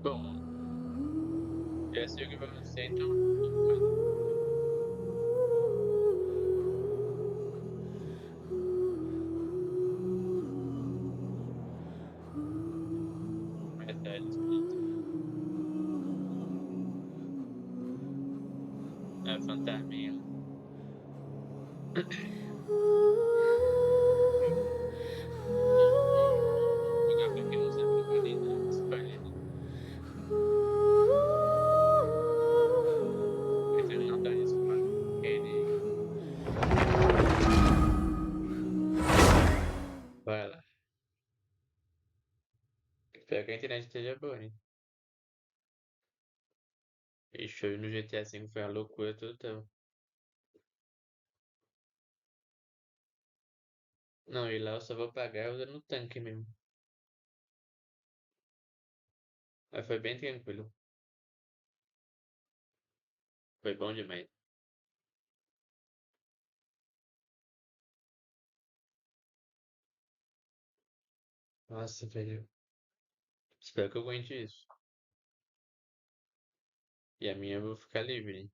Bom, já sei o que vamos ser, então. Essa é a despedida. A fantasminha. Jogar pra quem não sabe o ruína, despedida. Prefiro não dar spoiler, porque ele vai lá. Espero que a internet esteja boa, né? E show no GTA V foi uma loucura total. Não, e lá eu só vou pagar usando o tanque mesmo. Mas foi bem tranquilo. Foi bom demais. Nossa, velho. Espero que eu aguente isso. E a minha eu vou ficar livre, né?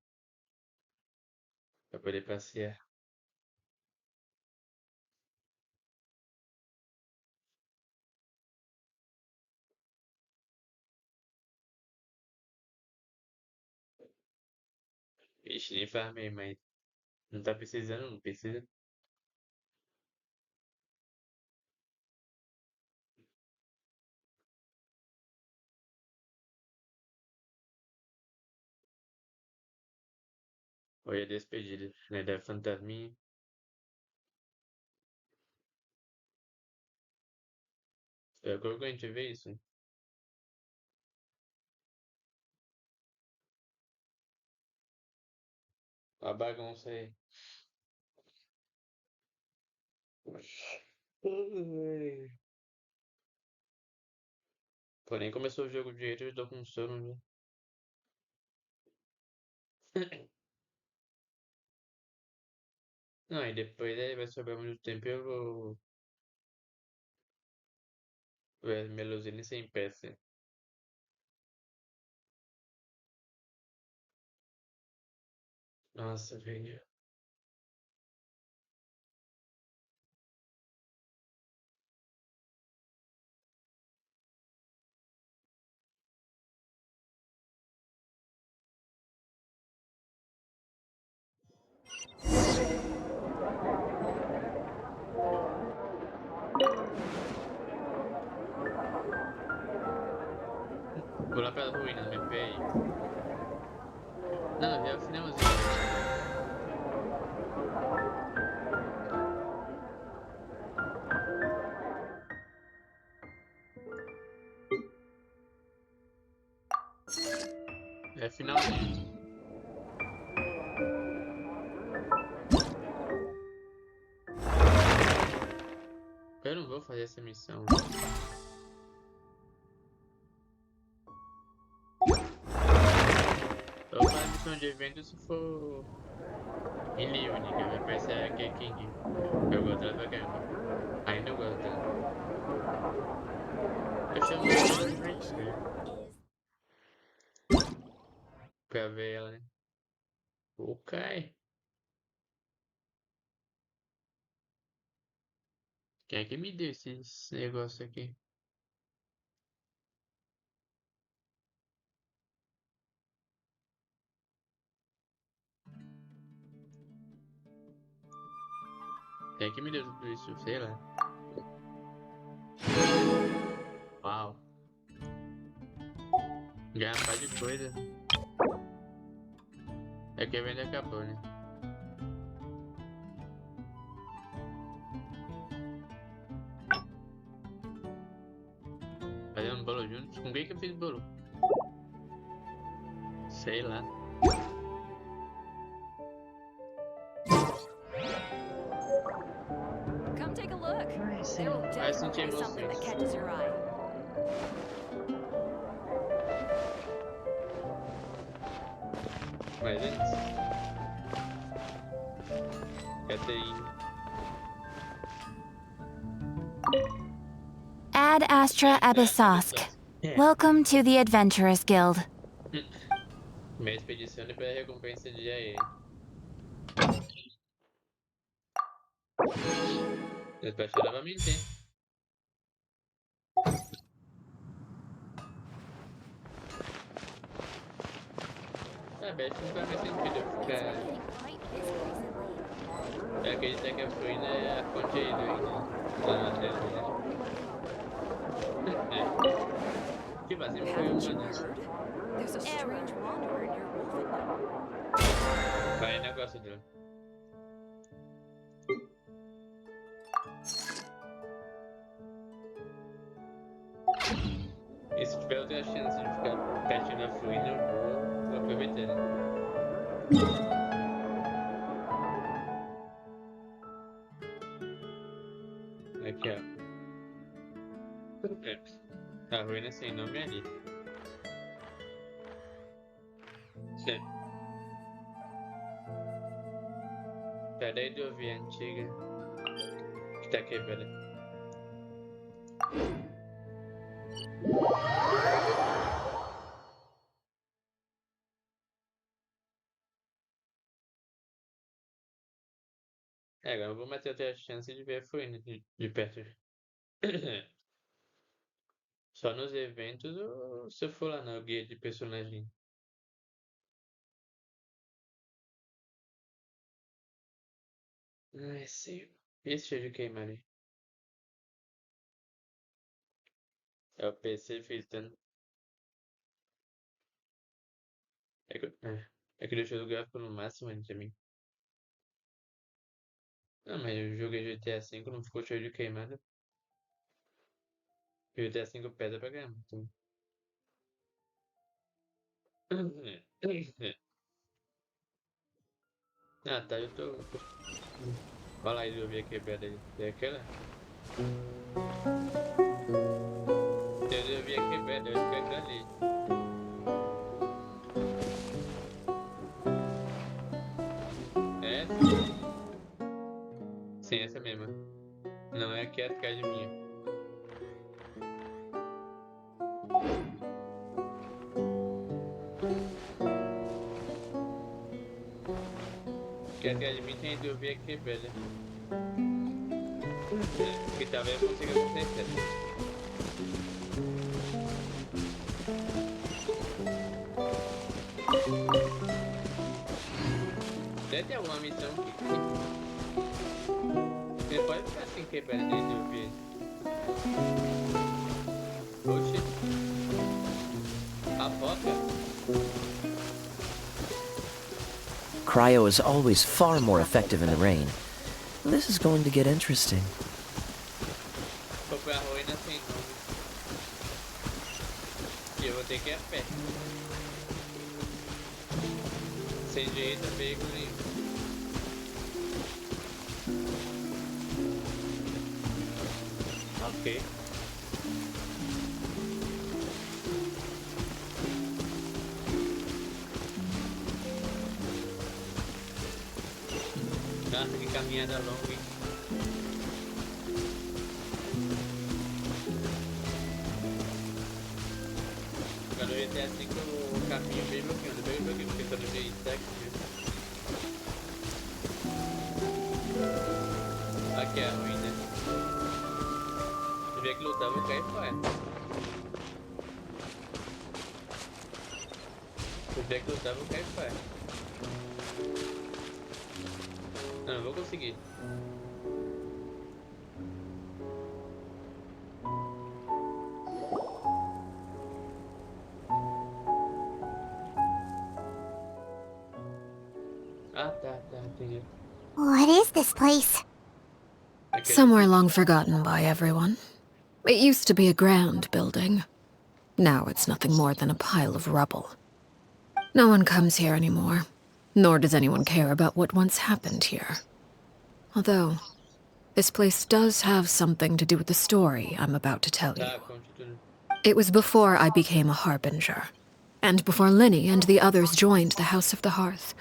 Pra poder passear. Ixi, nem farmei, mas não tá precisando, não precisa. Olha a despedida, né? Da fantasminha. Espero que eu aguente ver isso, hein? A bagunça aí. Ai. Pô, nem começou o jogo direito, eu já tô com sono já. Não, e depois aí vai sobrar muito tempo e eu vou ver as melusine sem peça. Nossa, velho. Vou lá pra ruína, no MP aí. Não, já é o finalzinho já. É finalzinho. Eu não vou fazer essa missão. Eu vou fazer a missão de evento se for em livre, que vai aparecer a King. Eu gosto dela pra caramba. Ainda eu gosto dela. Eu chamo ela de Racer pra ver ela, né? Ok. Quem é que me deu esses negócios aqui? Quem é que me deu tudo isso? Sei lá. Uau. Ganhar um par de coisa. É que a venda acabou, né? Fazendo bolo juntos? Com quem que eu fiz bolo? Sei lá. Come take a look. Ai, sim. There will Vai sentir definitely be something that emoções. catches your eye. Mas antes, Caterine. Ad Astra Essa é a Abyssosk. Abisosque. É. Welcome to the Adventurers Guild. Minha expedição é para recompensa de aí. Despachar novamente. Ah, Beth não faz mais sentido eu ficar. Eu acredito que a ruína é a fonte aí do ainda. Lá no deserto. É. Tipo assim, foi uma não. There's a strange wanderer near Wolfenham. Vai negócio dele. E se tiver outra chance de ficar pertinho da ruína, eu vou aproveitar. Aqui, ó. É. A ruína sem nome é ali. É. Cadê de ouvir a antiga? Que tá quebrada. É, agora eu vou matar até a chance de ver a ruína de perto. Só nos eventos ou se eu for lá no guia de personagem. Ai, sei. Esse cheio de queimar ali. É o PC fritando. É que deixou o gráfico no máximo ali também. Não, mas eu joguei GTA V não ficou cheio de queimada. GTA V pesa pra caramba. Então. Ah, tá, eu tô. Olha lá, eu vi a quebrada aí. É aquela? Eu vi a quebrada, eu acho que é aquela ali. É essa? Sim, essa mesma. Não é aqui atrás de mim. Aqui atrás de mim tem eu vi a quebrada. Que talvez eu consiga consertar. Deve ter alguma missão que. Você pode ficar sem quebrada dentro de eu ver. Oxi. A foca? Cryo is always far more effective in the rain. This is going to get interesting. Vou pra ruína sem nome. E eu vou ter que ir a pé. Sem direito a veículo nenhum. Ok. Nossa, que caminhada longa, hein? Quando eu ia assim com o caminho bem bloqueando, porque quando eu ia até aqui mesmo. Aqui é a ruína. Se tiver que lutar, eu vou cair fora. Se tiver que lutar, eu vou cair fora. Não vou conseguir. Ah, tá, entendi. What is this place? Somewhere long forgotten by everyone. It used to be a grand building. Now it's nothing more than a pile of rubble. No one comes here anymore, nor does anyone care about what once happened here. Although, this place does have something to do with the story I'm about to tell you. Tá, conte tudo. It was before I became a harbinger, and before Linny and the others joined the House of the Hearth.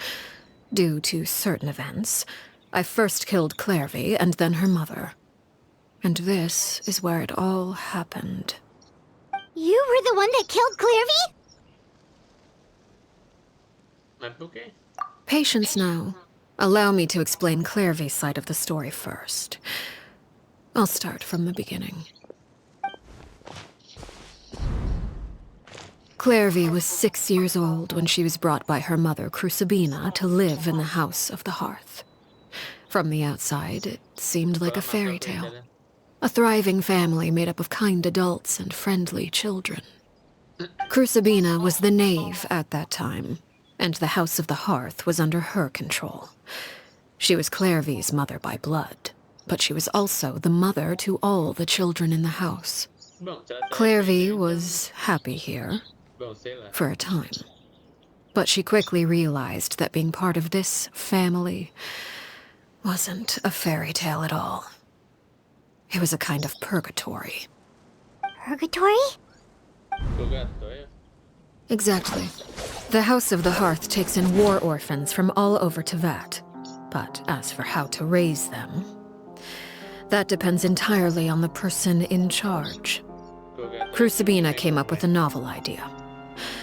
Due to certain events, I first killed Clairvy and then her mother. And this is where it all happened. You You're the one that killed Clervy? Mas por quê? Patience now. Allow me to explain Clervy's side of the story first. I'll start from the beginning. Clervy was 6 years old when she was brought by her mother, Crucibina, to live in the House of the Hearth. From the outside, it seemed like a fairy tale. A thriving family made up of kind adults and friendly children. Crucibina was the knave at that time, and the House of the Hearth was under her control. She was Clervy's mother by blood, but she was also the mother to all the children in the house. Bom, se ela tá Clervy was happy here, bom, sei lá. for a time. But she quickly realized that being part of this family wasn't a fairy tale at all. It was a kind of purgatory. Purgatory? Purgatório? Exactly. The House of the Hearth takes in war orphans from all over Tevat. But as for how to raise them, that depends entirely on the person in charge. Purgatório. Crucibina came up with a novel idea.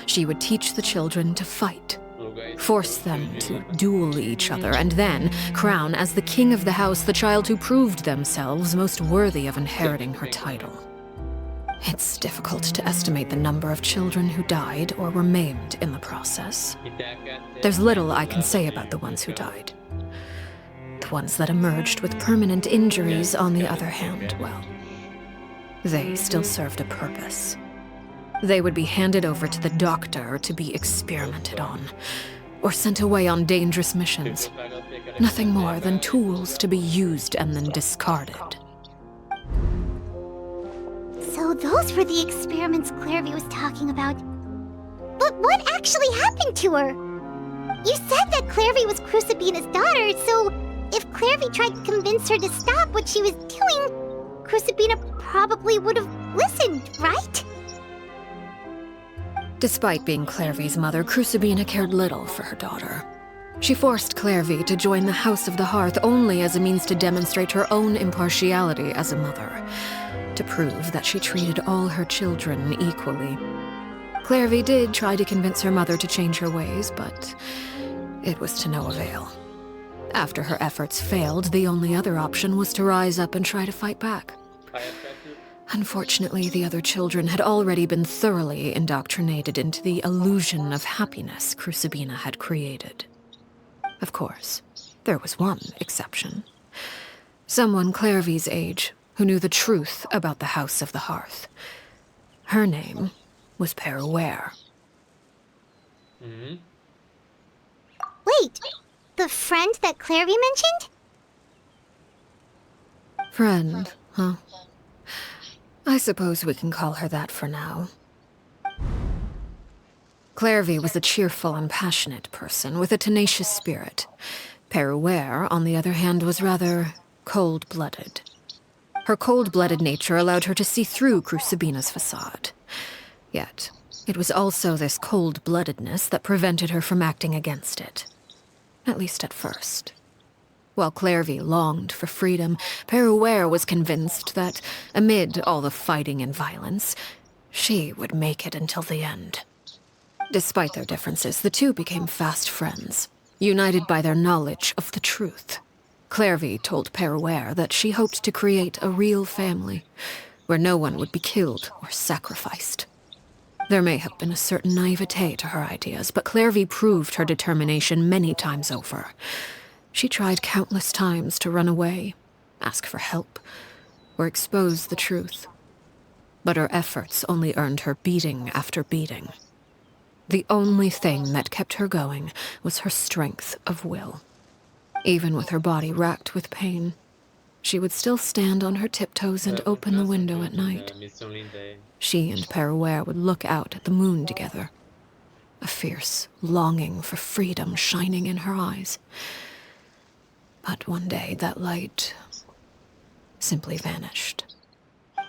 She would teach the children to fight, force them to duel each other, and then crown as the king of the house the child who proved themselves most worthy of inheriting her title. It's difficult to estimate the number of children who died or were maimed in the process. There's little I can say about the ones who died. The ones that emerged with permanent injuries, on the other hand, well, they still served a purpose. They would be handed over to the doctor to be experimented on, or sent away on dangerous missions. Nothing more than tools to be used and then discarded. So those were the experiments Clervy was talking about. But what actually happened to her? You said that Clervy was Crucibina's daughter, so if Clervy tried to convince her to stop what she was doing, Crucibina probably would have listened, right? Despite being Clervy's mother, Crucibina cared little for her daughter. She forced Clervy to join the House of the Hearth only as a means to demonstrate her own impartiality as a mother, to prove that she treated all her children equally. Clervy did try to convince her mother to change her ways, but it was to no avail. After her efforts failed, the only other option was to rise up and try to fight back. Unfortunately, the other children had already been thoroughly indoctrinated into the illusion of happiness Crucibina had created. Of course, there was one exception. Someone Clervy's age who knew the truth about the House of the Hearth. Her name was Peruere. Wait, the friend that Clervy mentioned? Friend, huh? I suppose we can call her that for now. Clervy was a cheerful and passionate person with a tenacious spirit. Peruere, on the other hand, was rather cold-blooded. Her cold-blooded nature allowed her to see through Crucibina's facade. Yet, it was also this cold-bloodedness that prevented her from acting against it. At least at first. While Clervy longed for freedom, Peruere was convinced that, amid all the fighting and violence, she would make it until the end. Despite their differences, the two became fast friends, united by their knowledge of the truth. Clervy told Peruere that she hoped to create a real family, where no one would be killed or sacrificed. There may have been a certain naivete to her ideas, but Clervy proved her determination many times over. She tried countless times to run away, ask for help, or expose the truth. But her efforts only earned her beating after beating. The only thing that kept her going was her strength of will. Even with her body racked with pain, she would still stand on her tiptoes and open the window at night. She and Peruere would look out at the moon together, a fierce longing for freedom shining in her eyes. But one day, that light simply vanished.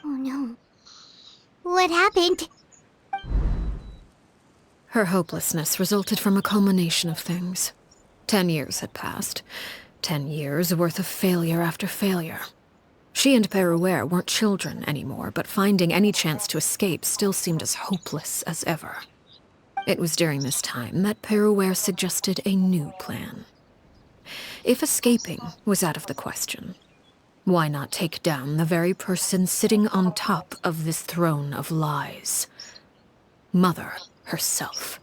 Oh no. What happened? Her hopelessness resulted from a culmination of things. 10 years had passed. 10 years worth of failure after failure. She and Perouer weren't children anymore, but finding any chance to escape still seemed as hopeless as ever. It was during this time that Perouer suggested a new plan. If escaping was out of the question, why not take down the very person sitting on top of this throne of lies? Mother herself.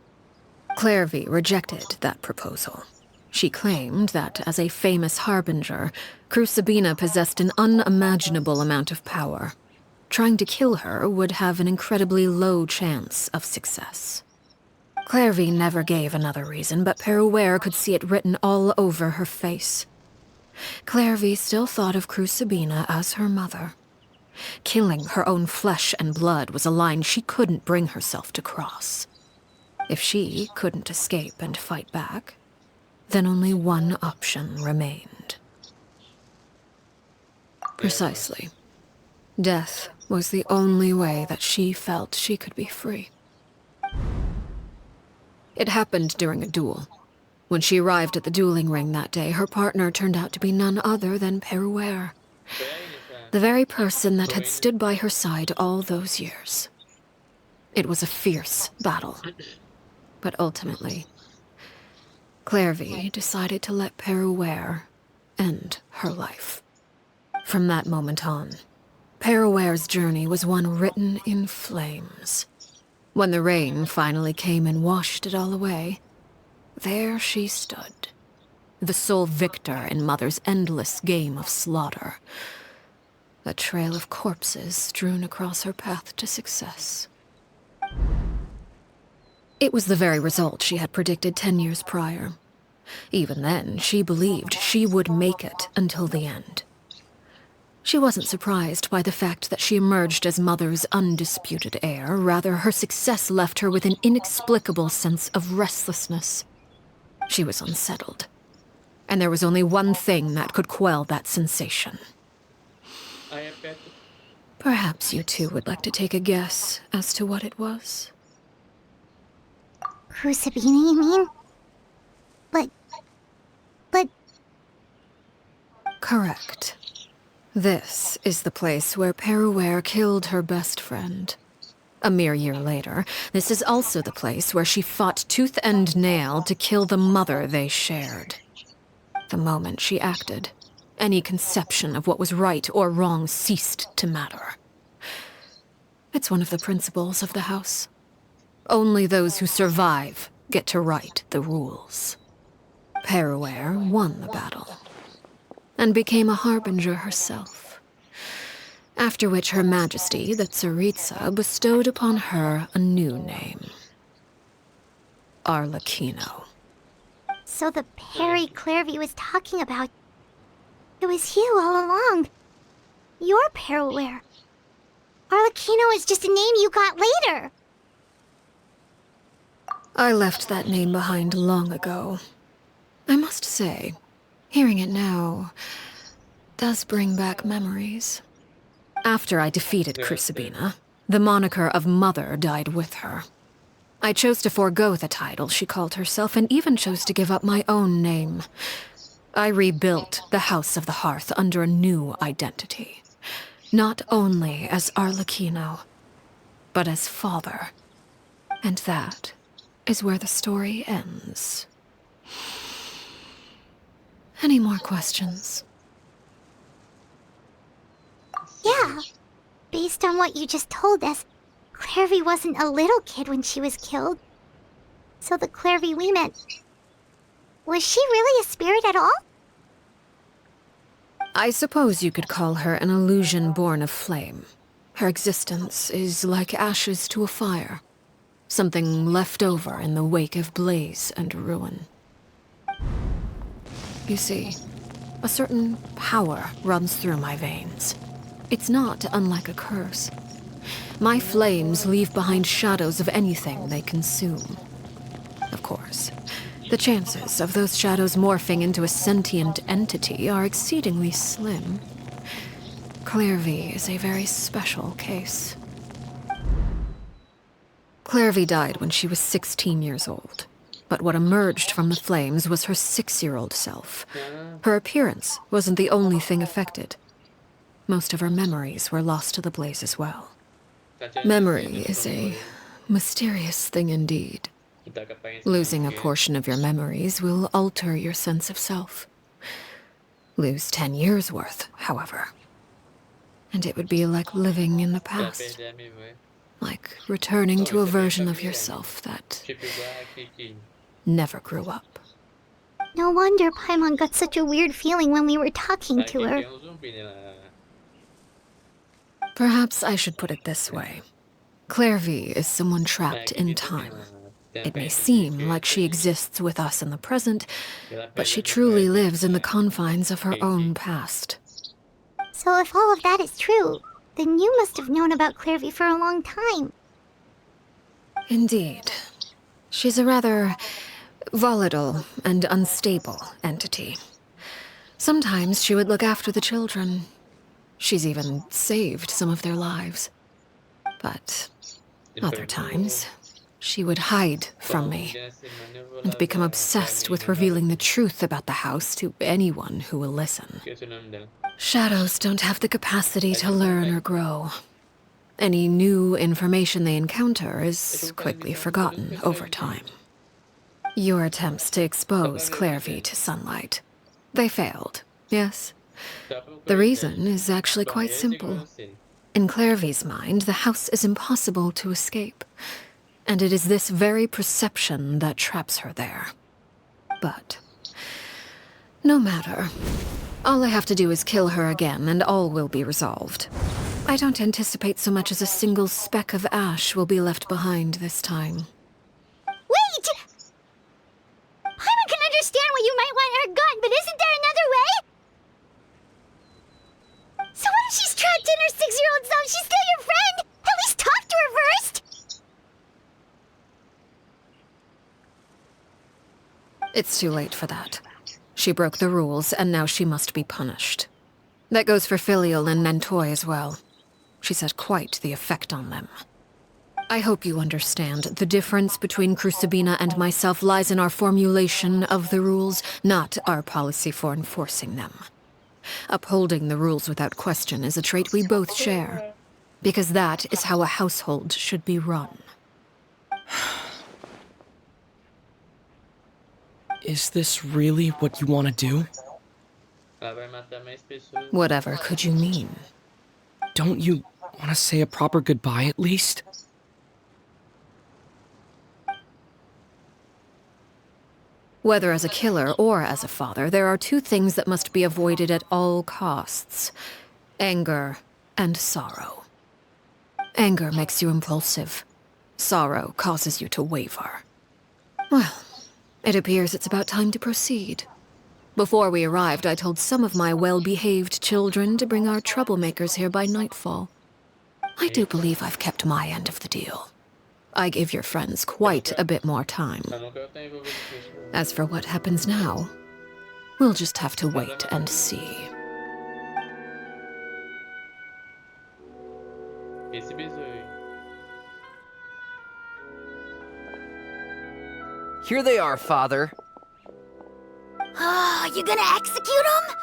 Clairvy rejected that proposal. She claimed that, as a famous harbinger, Crucibina possessed an unimaginable amount of power. Trying to kill her would have an incredibly low chance of success. Clairvy never gave another reason, but Perouer could see it written all over her face. Clairvy still thought of Crucibina as her mother. Killing her own flesh and blood was a line she couldn't bring herself to cross. If she couldn't escape and fight back, then only one option remained. Precisely. Death was the only way that she felt she could be free. It happened during a duel. When she arrived at the dueling ring that day, her partner turned out to be none other than Perouer, the very person that had stood by her side all those years. It was a fierce battle, but ultimately, Clairvy decided to let Perouer end her life. From that moment on, Perouer's journey was one written in flames. When the rain finally came and washed it all away, there she stood, the sole victor in Mother's endless game of slaughter. A trail of corpses strewn across her path to success. It was the very result she had predicted 10 years prior. Even then, she believed she would make it until the end. She wasn't surprised by the fact that she emerged as Mother's undisputed heir. Rather, her success left her with an inexplicable sense of restlessness. She was unsettled, and there was only one thing that could quell that sensation. Perhaps you two would like to take a guess as to what it was? Crucibina, you mean? But... Correct. This is the place where Perouer killed her best friend. A mere year later, this is also the place where she fought tooth and nail to kill the mother they shared. The moment she acted, any conception of what was right or wrong ceased to matter. It's one of the principles of the house. Only those who survive get to write the rules. Perouer won the battle, and became a harbinger herself. After which Her Majesty, the Tsaritsa, bestowed upon her a new name. Arlecchino. So the Perry Clairvy was talking about... It was you all along. You're Perouer. Arlecchino is just a name you got later. I left that name behind long ago. I must say, hearing it now does bring back memories. After I defeated Crucibina, the moniker of Mother died with her. I chose to forego the title she called herself, and even chose to give up my own name. I rebuilt the House of the Hearth under a new identity. Not only as Arlecchino, but as father. And that is where the story ends. Any more questions? Yeah. Based on what you just told us, Clairvy wasn't a little kid when she was killed. So the Clairvy we met... Was she really a spirit at all? I suppose you could call her an illusion born of flame. Her existence is like ashes to a fire. Something left over in the wake of blaze and ruin. You see, a certain power runs through my veins. It's not unlike a curse. My flames leave behind shadows of anything they consume. Of course, the chances of those shadows morphing into a sentient entity are exceedingly slim. Clairvy is a very special case. Clairvy died when she was 16 years old. But what emerged from the flames was her 6-year-old self. Her appearance wasn't the only thing affected. most of her memories were lost to the blaze as well. Tá tirando Memory esse is a filme, mysterious thing indeed. tu tá com a aparência Losing a que- portion of your memories will alter your sense of self. Lose 10 years' worth, however. And it would be like living in the tu vai past. perder a memória. Like returning to a Isso é bem version of familiar. yourself that Tipo igual aqui que never grew up. No wonder Paimon got such a weird feeling when we were talking aqui to her. tem zumbi, né? Perhaps I should put it this way. Clairvy is someone trapped Aqui in tem time. tem a It may aparência de seem que- like she exists with us in the present, ela but perde she a truly memória. lives in the confines of her own past. So if all of that is true, then you must have known about Clairvy for a long time. Indeed. She's a rather volatile and unstable entity. Sometimes she would look after the children. She's even saved some of their lives. But other times, she would hide from me and become obsessed with revealing the truth about the house to anyone who will listen. Esqueci o nome dela. Shadows don't have the capacity to learn or grow. Any new information they encounter is quickly forgotten over time. Your attempts to expose Clairvy to sunlight. They failed, yes. Tá procurando The reason is actually quite banheiro, simple. você. In Clairvy's mind, the house is impossible to escape. And it is this very perception that traps her there. But no matter. All I have to do is kill her again, and all will be resolved. I don't anticipate so much as a single speck of ash will be left behind this time. Wait! Paimon can understand why you might want her gone, but isn't there another way? So what if she's trapped in her 6-year-old self? She's still your friend! At least talk to her first! It's too late for that. She broke the rules, and now she must be punished. That goes for Filial and Nantoy as well. She's had quite the effect on them. I hope you understand. The difference between Crucibina and myself lies in our formulation of the rules, not our policy for enforcing them. Upholding the rules without question is a trait we both share, because that is how a household should be run. Is this really what you want to do? Ela vai matar mais pessoas. Whatever could you mean? Don't you want to say a proper goodbye at least? Whether as a killer or as a father, there are two things that must be avoided at all costs: anger and sorrow. Anger makes you impulsive. Sorrow causes you to waver. Well, it appears it's about time to proceed. Before we arrived, I told some of my well-behaved children to bring our troublemakers here by nightfall. I do believe I've kept my end of the deal. I give your friends quite a bit more time. Mas nunca eu tô envolvido com isso. As for what happens now, we'll just have to wait and see. Esse besouro aí. Here they are, Father. Ah, you gonna execute him?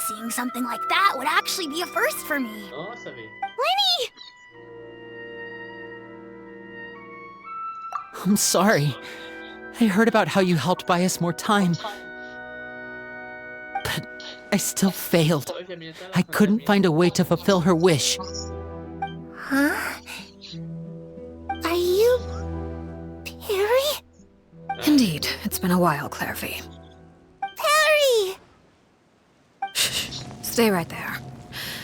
Seeing something like that would actually be a first for me. Nossa, velho. Lenny! I'm sorry. I heard about how you helped buy us more time. But I still failed. Hoje a minha tá na I couldn't find a way to fulfill her wish. Huh? Are you... Perry? Indeed, it's been a while, Clairvy. Perry! Shh, stay right there.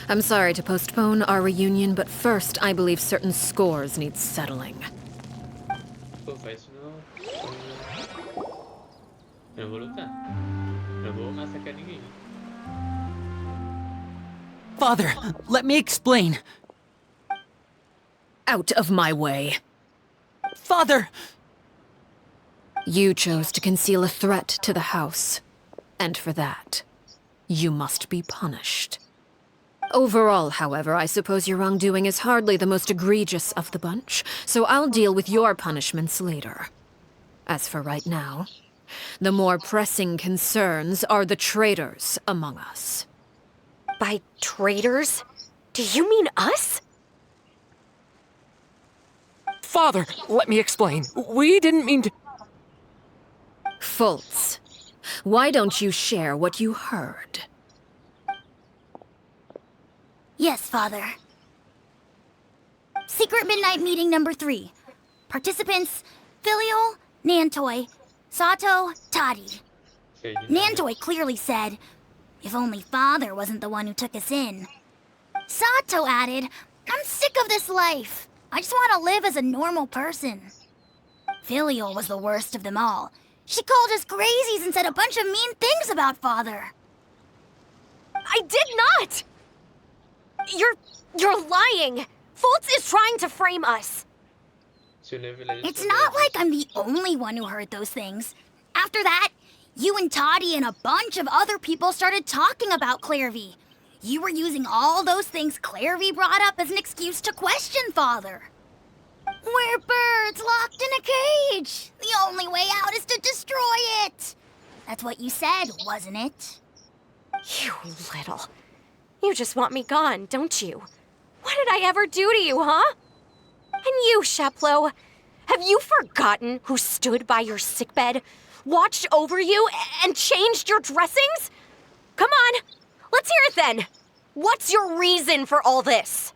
I'm sorry to postpone our reunion, but first I believe certain scores need settling. Pô, faz isso não. Eu vou lutar. Eu vou massacrar ninguém. Father, let me explain. Out of my way. Father! You chose to conceal a threat to the house, and for that, you must be punished. Overall, however, I suppose your wrongdoing is hardly the most egregious of the bunch, so I'll deal with your punishments later. As for right now, the more pressing concerns are the traitors among us. By traitors? Do you mean us? Father, let me explain. We didn't mean to... Fultz, why don't you share what you heard? Yes, Father. Secret midnight meeting number 3. Participants, Filial, Nantoi, Sato, Toddy. Nantoi clearly said, if only Father wasn't the one who took us in. Sato added, I'm sick of this life. I just want to live as a normal person. Filial was the worst of them all. She called us crazies and said a bunch of mean things about Father. I did not! You're lying! Fultz is trying to frame us. It's not like I'm the only one who heard those things. After that, you and Toddy and a bunch of other people started talking about Clairvy. You were using all those things Clairvy brought up as an excuse to question Father. We're birds locked in a cage. The only way out is to destroy it. That's what you said, wasn't it? You little... You just want me gone, don't you? What did I ever do to you, huh? And you, Sheplo, have you forgotten who stood by your sickbed, watched over you, and changed your dressings? Come on, let's hear it then. What's your reason for all this?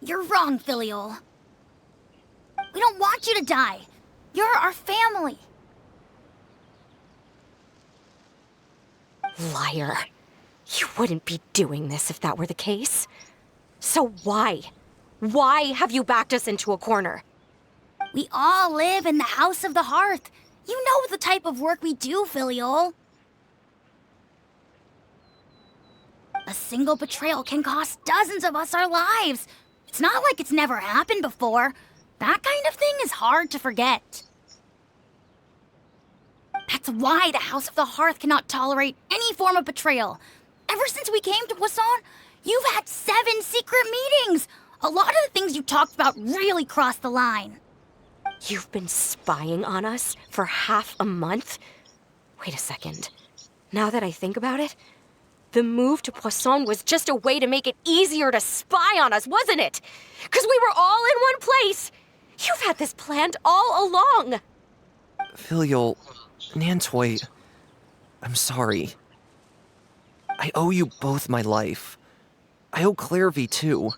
You're wrong, Filial. We don't want you to die. You're our family. Liar. You wouldn't be doing this if that were the case. So why? Why have you backed us into a corner? We all live in the House of the Hearth. You know the type of work we do, Filial. A single betrayal can cost dozens of us our lives. It's not like it's never happened before. That kind of thing is hard to forget. That's why the House of the Hearth cannot tolerate any form of betrayal. Ever since we came to Poisson, you've had 7 secret meetings. A lot of the things you talked about really crossed the line. You've been spying on us for half a month? Wait a second. Now that I think about it, the move to Poisson was just a way to make it easier to spy on us, wasn't it? Because we were all in one place. You've had this planned all along. Filial, Nantoi, I'm sorry. I owe you both my life. I owe Clairvy too.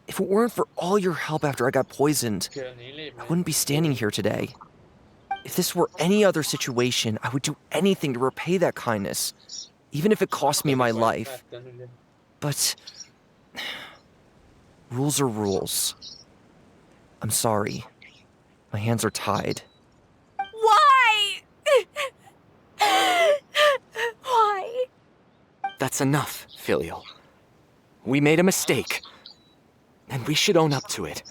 If it weren't for all your help after I got poisoned, I wouldn't be standing here today. If this were any other situation, I would do anything to repay that kindness, even if it cost me my life. But rules are rules. I'm sorry. My hands are tied. Why? Why? That's enough, Filial. We made a mistake, and we should own up to it.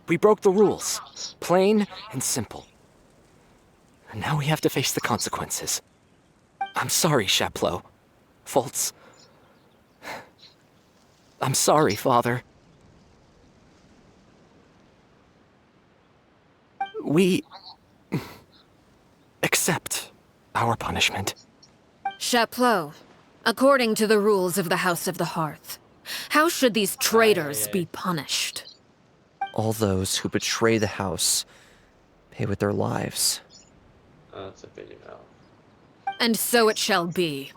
We broke the rules, plain and simple. And now we have to face the consequences. I'm sorry, Sheplo. Fultz. I'm sorry, Father. We accept our punishment. Chapleau, according to the rules of the House of the Hearth, how should these traitors be punished? All those who betray the house pay with their lives. That's a bit of And so it shall be.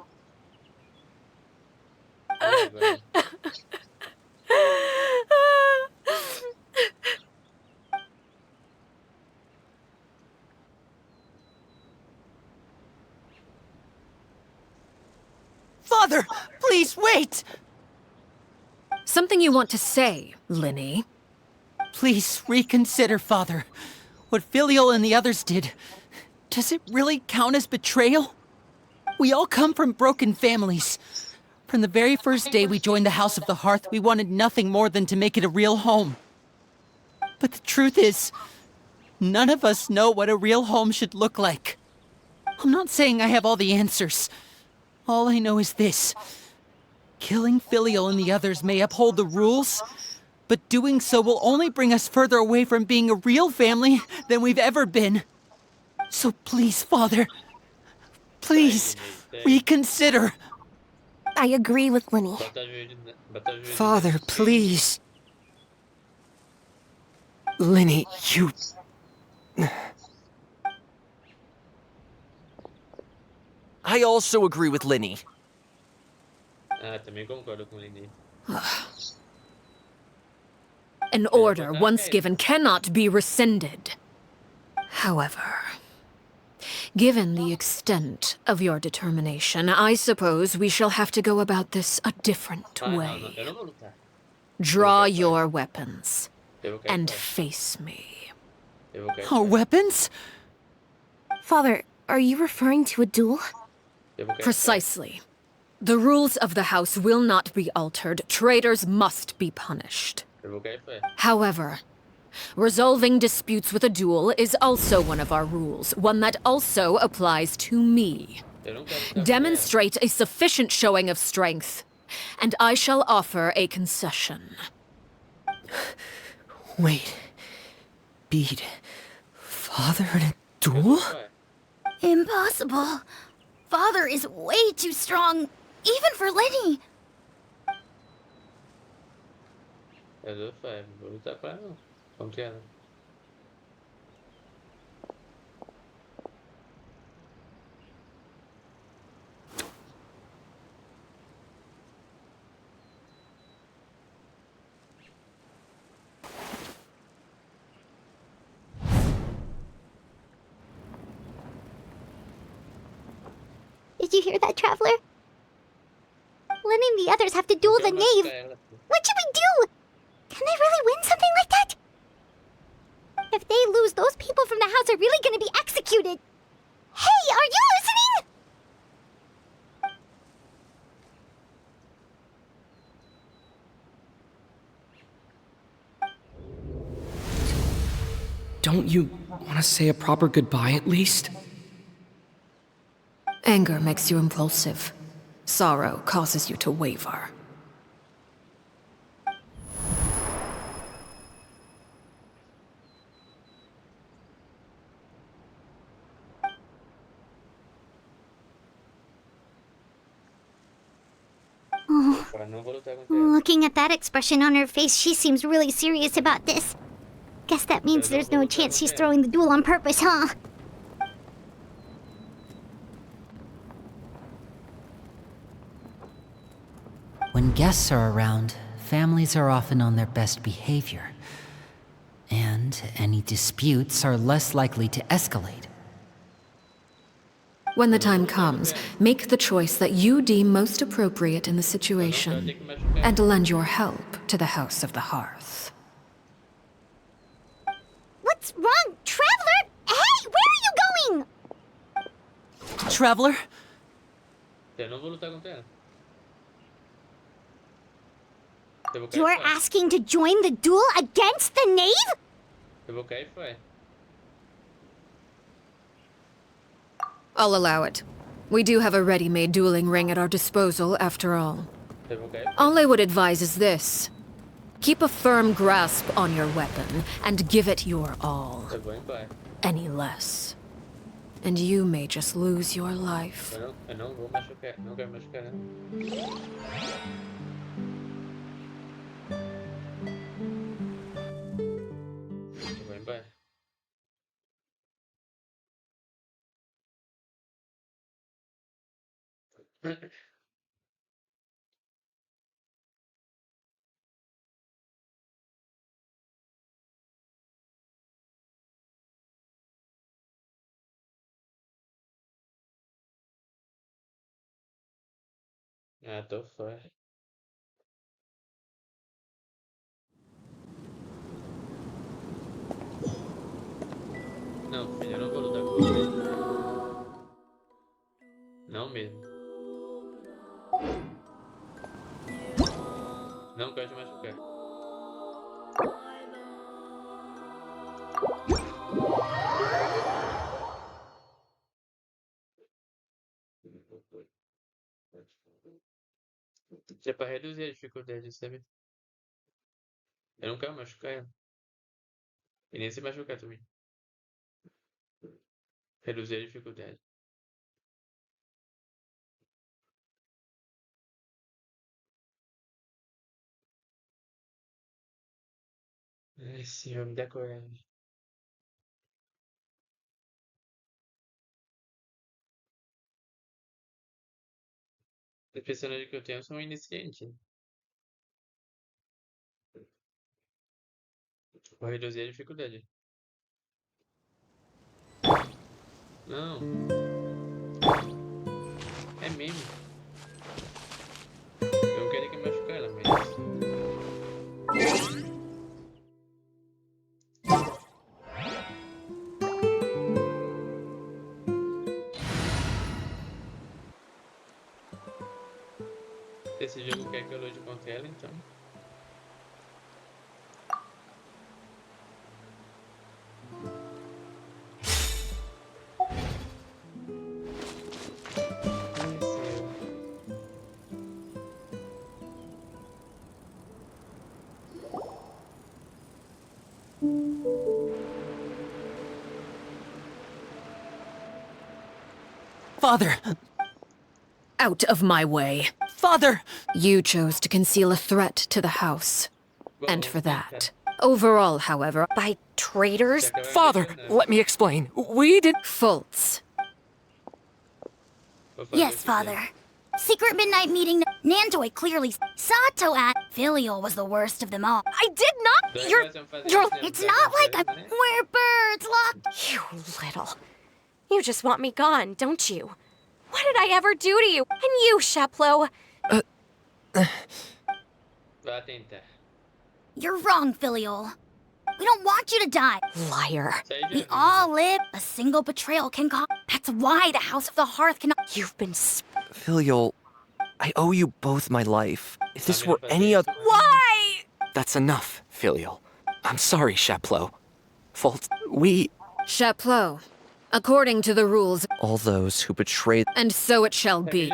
Father, please wait! Something you want to say, Linny? Please reconsider, Father. What Filial and the others did, does it really count as betrayal? We all come from broken families. From the very first day we joined the House of the Hearth, we wanted nothing more than to make it a real home. But the truth is, none of us know what a real home should look like. I'm not saying I have all the answers. All I know is this. Killing Filial and the others may uphold the rules, but doing so will only bring us further away from being a real family than we've ever been. So please, Father, Please, reconsider. I agree with Linny. Bota a Father, joelhinha. please. Linny, you... I also agree with Linny. Ah, também concordo com o Lini. An order once given cannot be rescinded. However, given the extent of your determination, I suppose we shall have to go about this a different Ah, não, way. eu não vou lutar. Draw cair fora. your weapons Eu vou cair and fora. face me. Eu vou cair Our fora. weapons? Father, are you referring to a duel? Eu vou cair fora. Precisely. The rules of the house will not be altered. Traitors must be punished. Eu vou cair fora. However, resolving disputes with a duel is also one of our rules, one that also applies to me. Eu não quero lutar com Demonstrate a sufficient showing of strength, and I shall offer a concession. Wait. Beat Father in a ela. duel? Fora. Impossible. Father is way too strong, even for Lenny. Eu dou fora. Não vou lutar com ela, não. Contra ela. Did you hear that, Traveler? Lenny and the others have to duel the Eu vou knave. machucar ela. What should we do? Can they really win something like that? If they lose, those people from the house are really gonna be executed. Hey, are you listening? Don't you want to say a proper goodbye at least? Anger makes you impulsive. Sorrow causes you to waver. Oh, Não vou lutar contra ela. looking at that expression on her face, she seems really serious about this. Guess that means there's no chance she's throwing the duel on purpose, huh? When guests are around, families are often on their best behavior. And any disputes are less likely to escalate. When the time comes, make the choice that you deem most appropriate in the Eu situation, tenho que machucar ela. and lend your help to the House of the Hearth. What's wrong, Traveler? Hey, where are you going? Traveler? Eu não vou lutar contra ela. Eu vou cair You're fora. asking to join the duel against the knave? Eu vou cair fora. I'll allow it. We do have a ready-made dueling ring at our disposal, after all. Eu vou cair fora. All I would advise is this. Keep a firm grasp on your weapon, and give it your all. Eu vou embora. Any less. And you may just lose your life. Eu não vou machucar. Não quero machucar ela. Eu vou embora. Ah, tô fora. Não, filho, eu não vou lutar com você. Não mesmo. Não quero te machucar. Isso é pra reduzir a dificuldade, sabe? Eu não quero machucar ela. E nem se machucar também. Reduzir a dificuldade. Esse homem da coragem. Os personagens que eu tenho são iniciantes. Vou reduzir a dificuldade. Não. É mesmo. Eu não queria que machucar ela, mas. Se esse jogo quer que eu lute contra ela, então. Father! Out of my way. Father! You chose to conceal a threat to the house. And for that. Overall, however, By traitors? Father, let me explain. We did. faults. Yes, Father. Secret midnight meeting. Nantoi clearly Sato at Filial was the worst of them all. I did not. It's not like we're birds locked. You little. You just want me gone, don't you? What did I ever do to you? And you, Sheplo. Vá tentar. You're wrong, Filial. We don't want you to die. Liar. Isso aí já We viu. all live. A single betrayal can cause. That's why the House of the Hearth cannot. You've been Filial, I owe you both my life. If this were any other. Why? That's enough, Filial. I'm sorry, Chaplo. Fault. We. Chaplot. According to the rules, All those who betrayed. and so it shall be.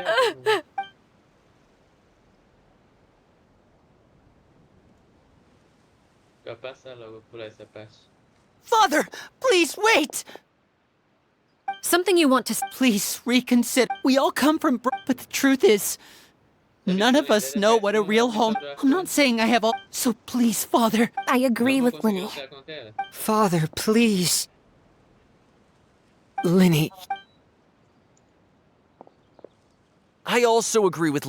Vou passar logo por essa parte. Father! Please wait! Something you want to Please reconsider. We all come from but the truth is, none of us know what a real home. I'm not saying I have all. So please, Father. I agree Não with vou conseguir Linny. lutar contra ela. Father, please. Linny. I also agree with.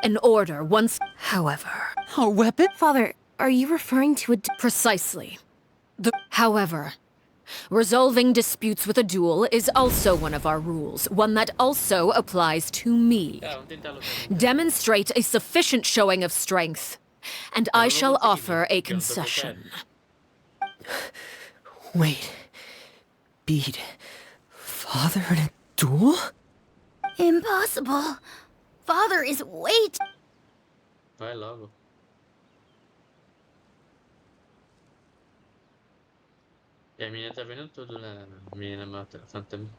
an order once. However, Our weapon? Father, are you referring to a precisely. However, resolving disputes with a duel is also one of our rules, one that also applies to me. Tá, vamos tentar lutar. Demonstrate a sufficient showing of strength, and I não shall vou conseguir, offer a porque eu não tô concession. Wait. Beat. Father in a duel? Impossible. Father is wait. Vai logo. E a menina tá vendo tudo lá. A menina mata a fantasma.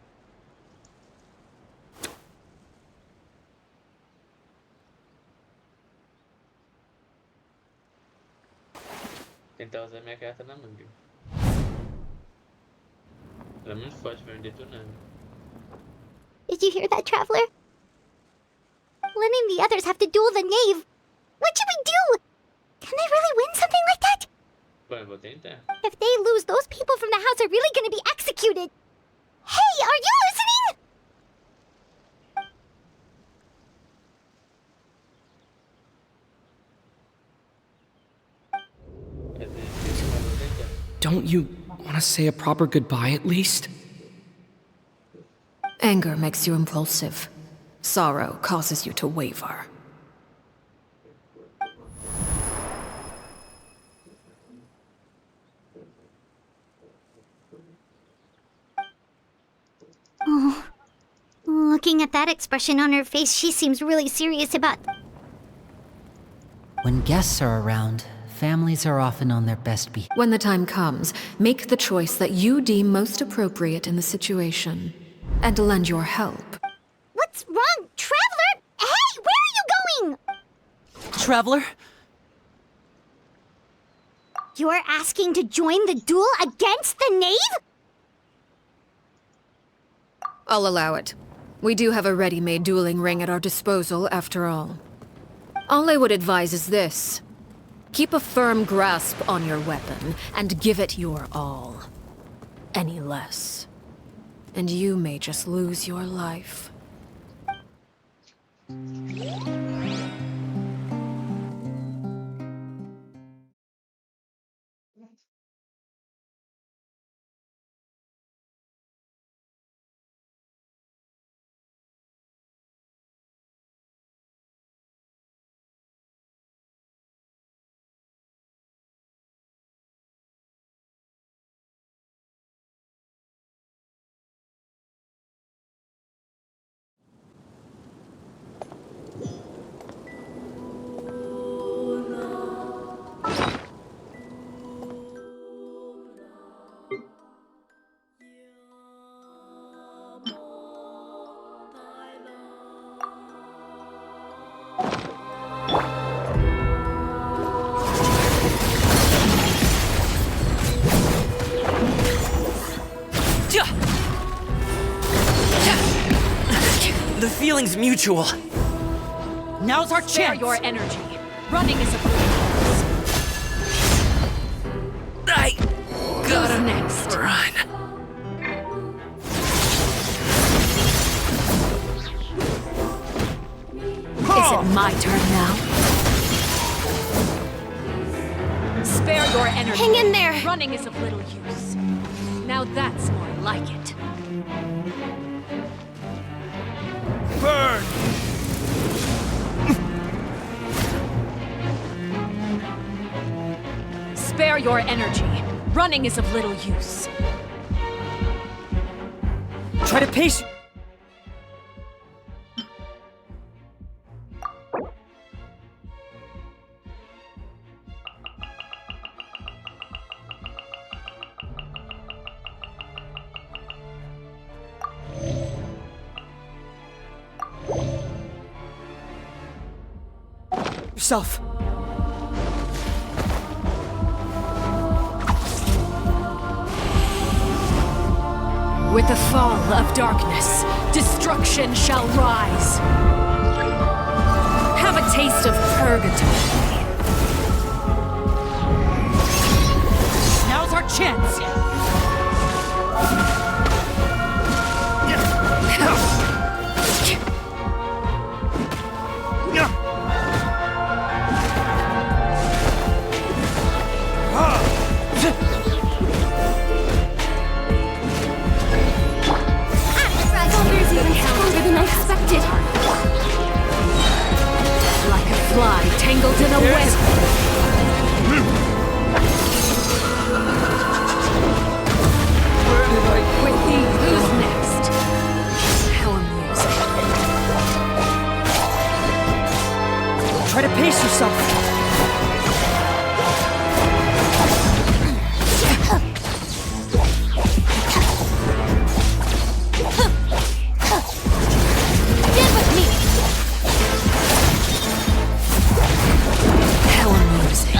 Tentar usar minha carta na manga. Ela é muito forte, vai me detonar. Did you hear that, Traveler? Lenny and the others have to duel the knave. What should we do? Can they really win something like that? Bom, eu vou tentar. If they lose, those people from the house are really gonna be executed. Hey, are you listening? É difícil, mas vou tentar. Don't you want to say a proper goodbye at least? Anger makes you impulsive. Sorrow causes you to waver. Oh, looking at that expression on her face, she seems really serious about. When guests are around, families are often on their best behavior. When the time comes, make the choice that you deem most appropriate in the situation, and lend your help. What's wrong, Traveler? Hey, where are you going? Traveler? You are asking to join the duel against the knave? I'll allow it. We do have a ready-made dueling ring at our disposal, after all. All I would advise is this. Keep a firm grasp on your weapon and give it your all. Any less, and you may just lose your life. The feeling's mutual. Now's our Spare chance! your energy. Running is a fool. I gotta next? run. Is it my turn now? Spare your energy. Hang in there. Running is of little use. Now that's more like it. Burn! Spare your energy. Running is of little use. Try to pace. Yourself. With the fall of darkness, destruction shall rise. Have a taste of purgatory. Now's our chance! Thunder's even stronger than I expected. Like a fly tangled in a web. With thee, who's next? How amusing. Try to pace yourself. Get with me. How amusing.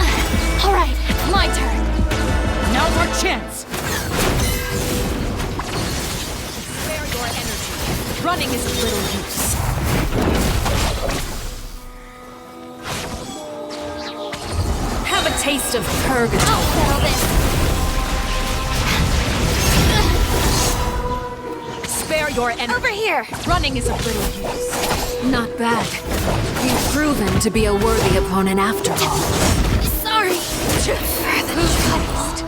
All right, my turn. Now's our chance! Spare your energy. Running is of little use. Have a taste of purgatory. Settle this. Spare your energy. Over here. Running is of little use. Not bad. You've proven to be a worthy opponent after all. Sorry. Who's next?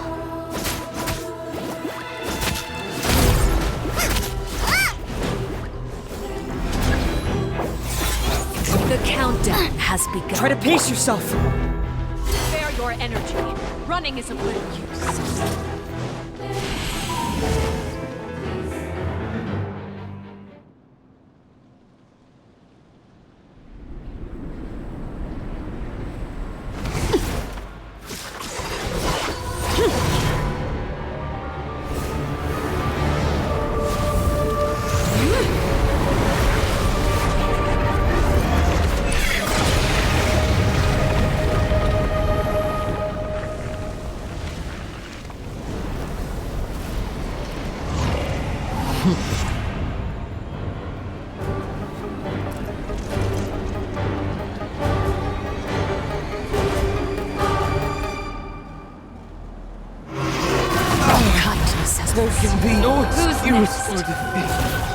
The countdown has begun. Try to pace yourself. Spare your energy. Running is of little use. can be no Who's excuse next? for defeat.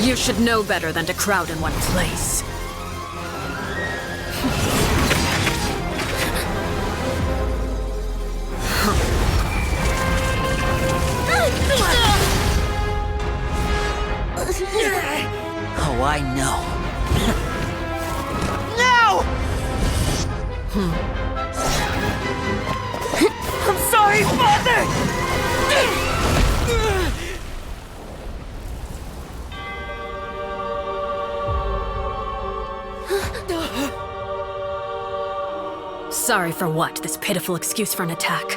You should know better than to crowd in one place. Oh, I know. No! I'm sorry, Father! Sorry for what? This pitiful excuse for an attack?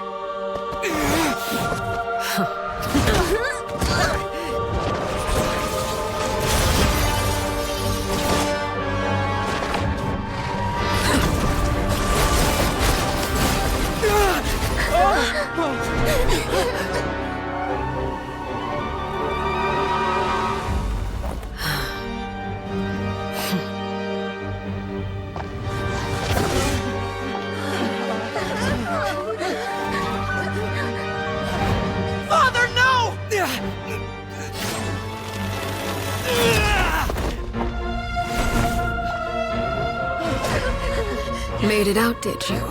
Father, no! Made it out, did you?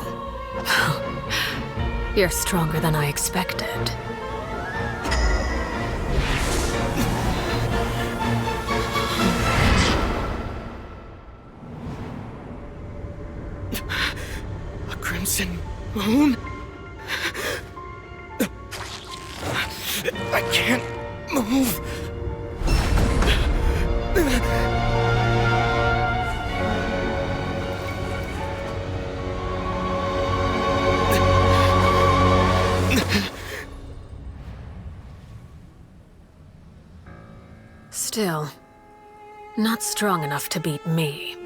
You're stronger than I expected. A crimson moon? I can't move. Still, not strong enough to beat me.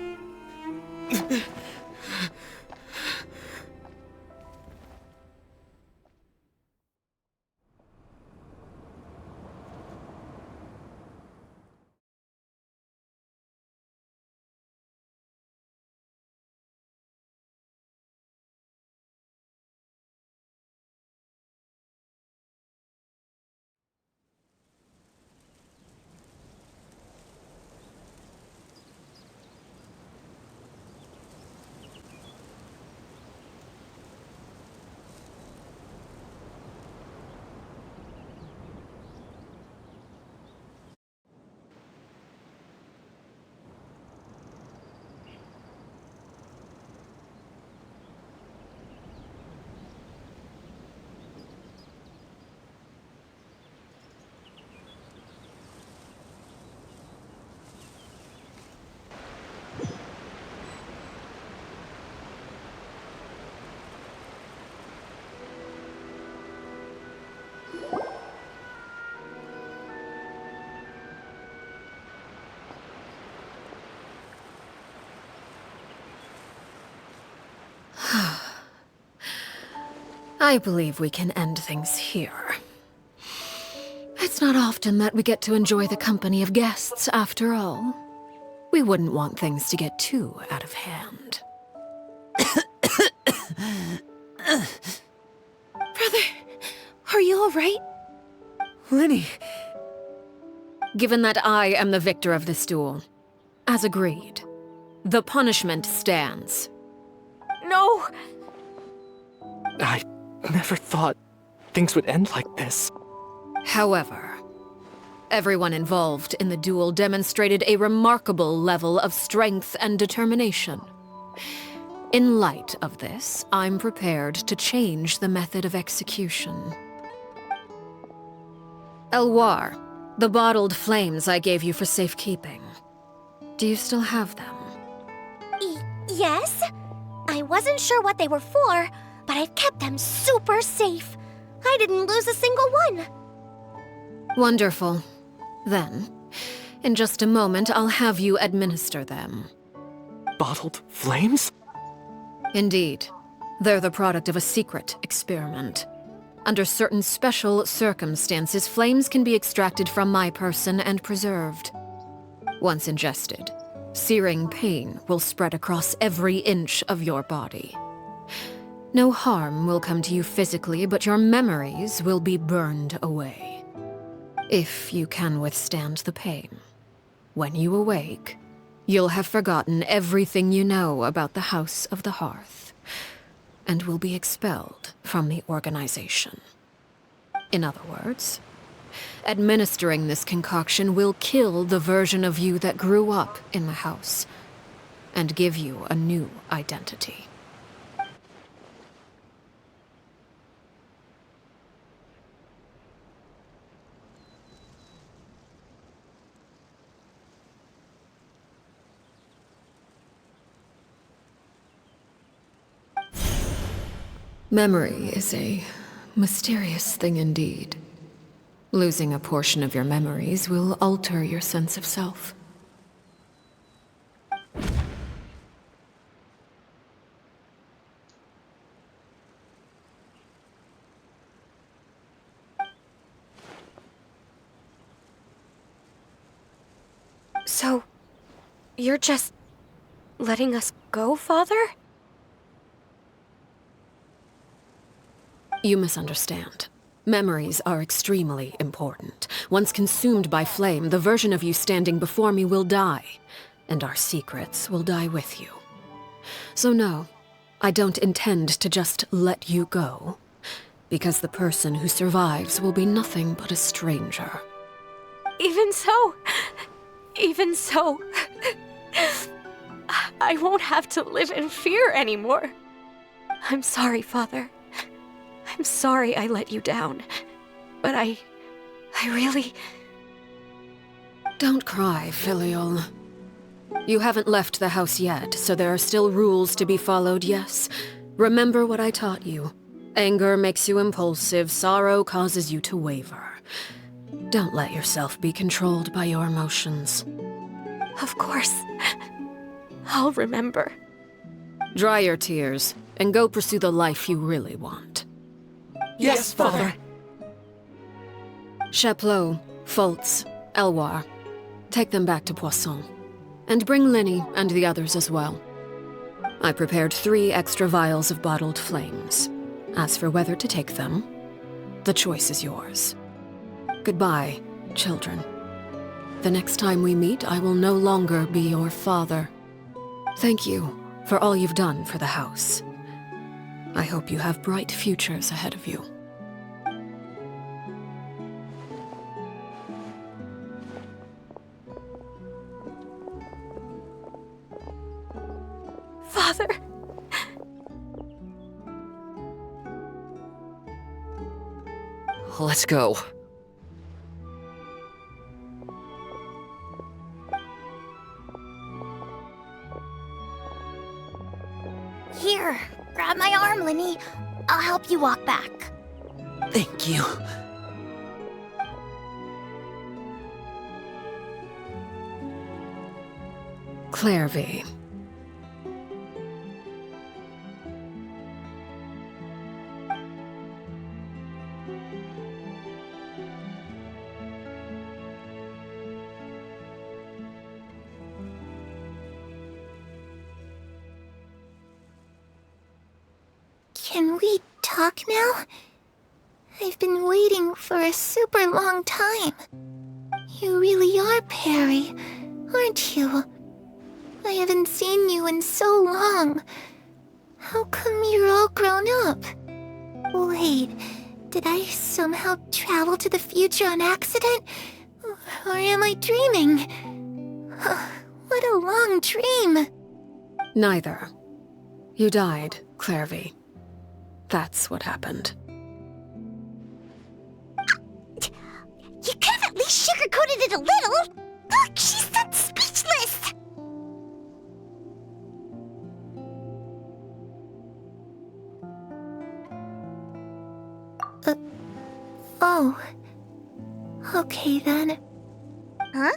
I believe we can end things here. It's not often that we get to enjoy the company of guests, after all. We wouldn't want things to get too out of hand. Brother, are you alright? Lenny. Given that I am the victor of this duel, as agreed, the punishment stands. No! I never thought things would end like this. However, everyone involved in the duel demonstrated a remarkable level of strength and determination. In light of this, I'm prepared to change the method of execution. Elwar, the bottled flames I gave you for safekeeping. Do you still have them? Yes? I wasn't sure what they were for, but I've kept them super safe. I didn't lose a single one. Wonderful. Then, in just a moment, I'll have you administer them. Bottled flames? Indeed. They're the product of a secret experiment. Under certain special circumstances, flames can be extracted from my person and preserved. Once ingested, searing pain will spread across every inch of your body. No harm will come to you physically, but your memories will be burned away. If you can withstand the pain. When you awake, you'll have forgotten everything you know about the House of the Hearth, and will be expelled from the organization. In other words, administering this concoction will kill the version of you that grew up in the house, and give you a new identity. Memory is a mysterious thing indeed. Losing a portion of your memories will alter your sense of self. So, you're just letting us go, Father? You misunderstand. Memories are extremely important. Once consumed by flame, the version of you standing before me will die, and our secrets will die with you. So no, I don't intend to just let you go, because the person who survives will be nothing but a stranger. Even so, I won't have to live in fear anymore. I'm sorry, Father. I'm sorry I let you down, but I really... Don't cry, Filial. You haven't left the house yet, so there are still rules to be followed, yes? Remember what I taught you. Anger makes you impulsive, sorrow causes you to waver. Don't let yourself be controlled by your emotions. Of course. I'll remember. Dry your tears, and go pursue the life you really want. Yes, Father. Chaplot, Foltz, Elwar. Take them back to Poisson. And bring Linny and the others as well. I prepared 3 extra vials of bottled flames. As for whether to take them, the choice is yours. Goodbye, children. The next time we meet, I will no longer be your father. Thank you for all you've done for the house. I hope you have bright futures ahead of you. Father! Let's go. Here, grab my arm, Linny. I'll help you walk back. Thank you. Clairvy. Can we talk now? I've been waiting for a super long time. You really are Perry, aren't you? I haven't seen you in so long. How come you're all grown up? Wait, did I somehow travel to the future on accident? Or am I dreaming? What a long dream! Neither. You died, Clairvy. That's what happened. You could have at least sugarcoated it a little! Look, she's done speechless! Oh. Okay then. Huh?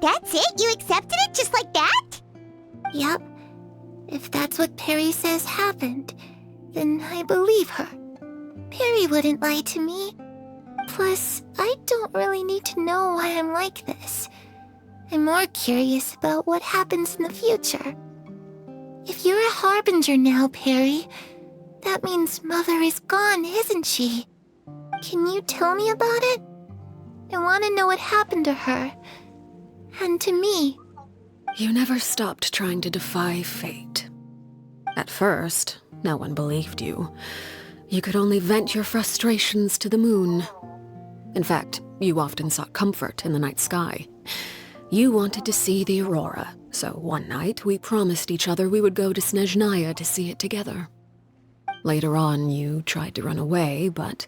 That's it? You accepted it just like that? Yep. If that's what Perry says happened, then I believe her. Perry wouldn't lie to me. Plus, I don't really need to know why I'm like this. I'm more curious about what happens in the future. If you're a harbinger now, Perry, that means Mother is gone, isn't she? Can you tell me about it? I want to know what happened to her. And to me. You never stopped trying to defy fate. At first, no one believed you. You could only vent your frustrations to the moon. In fact, you often sought comfort in the night sky. You wanted to see the aurora, so one night we promised each other we would go to Snezhnaya to see it together. Later on, you tried to run away, but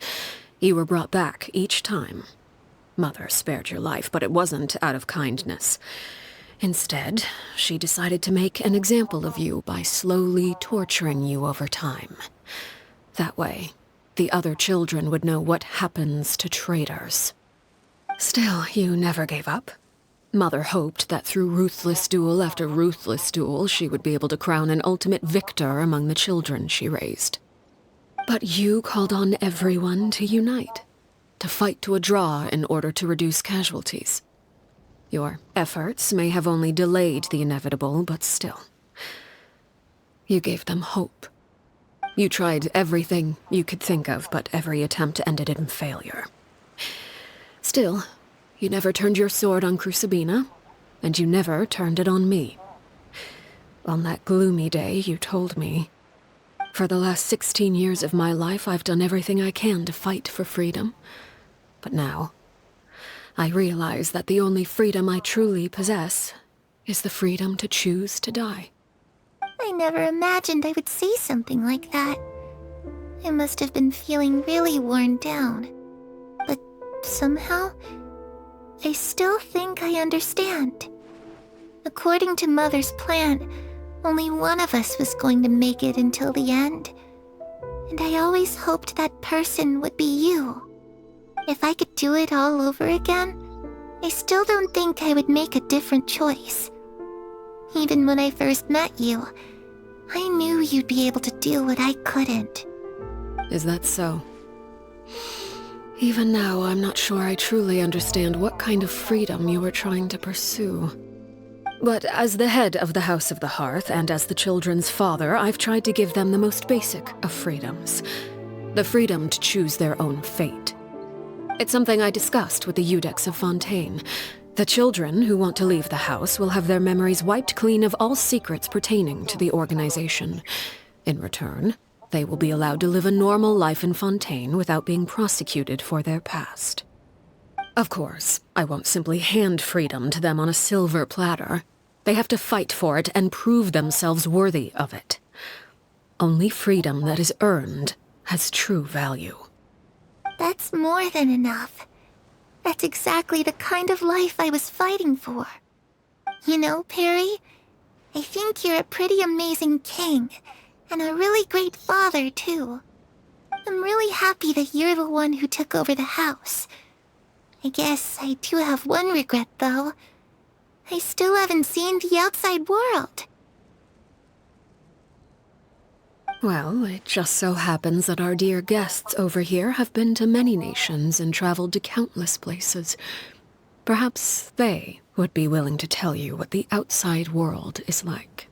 you were brought back each time. Mother spared your life, but it wasn't out of kindness. Instead, she decided to make an example of you by slowly torturing you over time. That way, the other children would know what happens to traitors. Still, you never gave up. Mother hoped that through ruthless duel after ruthless duel, she would be able to crown an ultimate victor among the children she raised. But you called on everyone to unite, to fight to a draw in order to reduce casualties. Your efforts may have only delayed the inevitable, but still. You gave them hope. You tried everything you could think of, but every attempt ended in failure. Still, you never turned your sword on Crucibina, and you never turned it on me. On that gloomy day, you told me, "For the last 16 years of my life, I've done everything I can to fight for freedom. But now, I realize that the only freedom I truly possess is the freedom to choose to die." I never imagined I would say something like that. I must have been feeling really worn down. But somehow, I still think I understand. According to Mother's plan, only one of us was going to make it until the end. And I always hoped that person would be you. If I could do it all over again, I still don't think I would make a different choice. Even when I first met you, I knew you'd be able to do what I couldn't. Is that so? Even now, I'm not sure I truly understand what kind of freedom you were trying to pursue. But as the head of the House of the Hearth, and as the children's father, I've tried to give them the most basic of freedoms. The freedom to choose their own fate. It's something I discussed with the Eudex of Fontaine. The children who want to leave the house will have their memories wiped clean of all secrets pertaining to the organization. In return, they will be allowed to live a normal life in Fontaine without being prosecuted for their past. Of course, I won't simply hand freedom to them on a silver platter. They have to fight for it and prove themselves worthy of it. Only freedom that is earned has true value. That's more than enough. That's exactly the kind of life I was fighting for. You know, Perry, I think you're a pretty amazing king, and a really great father, too. I'm really happy that you're the one who took over the house. I guess I do have one regret, though. I still haven't seen the outside world. Well, it just so happens that our dear guests over here have been to many nations and traveled to countless places. Perhaps they would be willing to tell you what the outside world is like.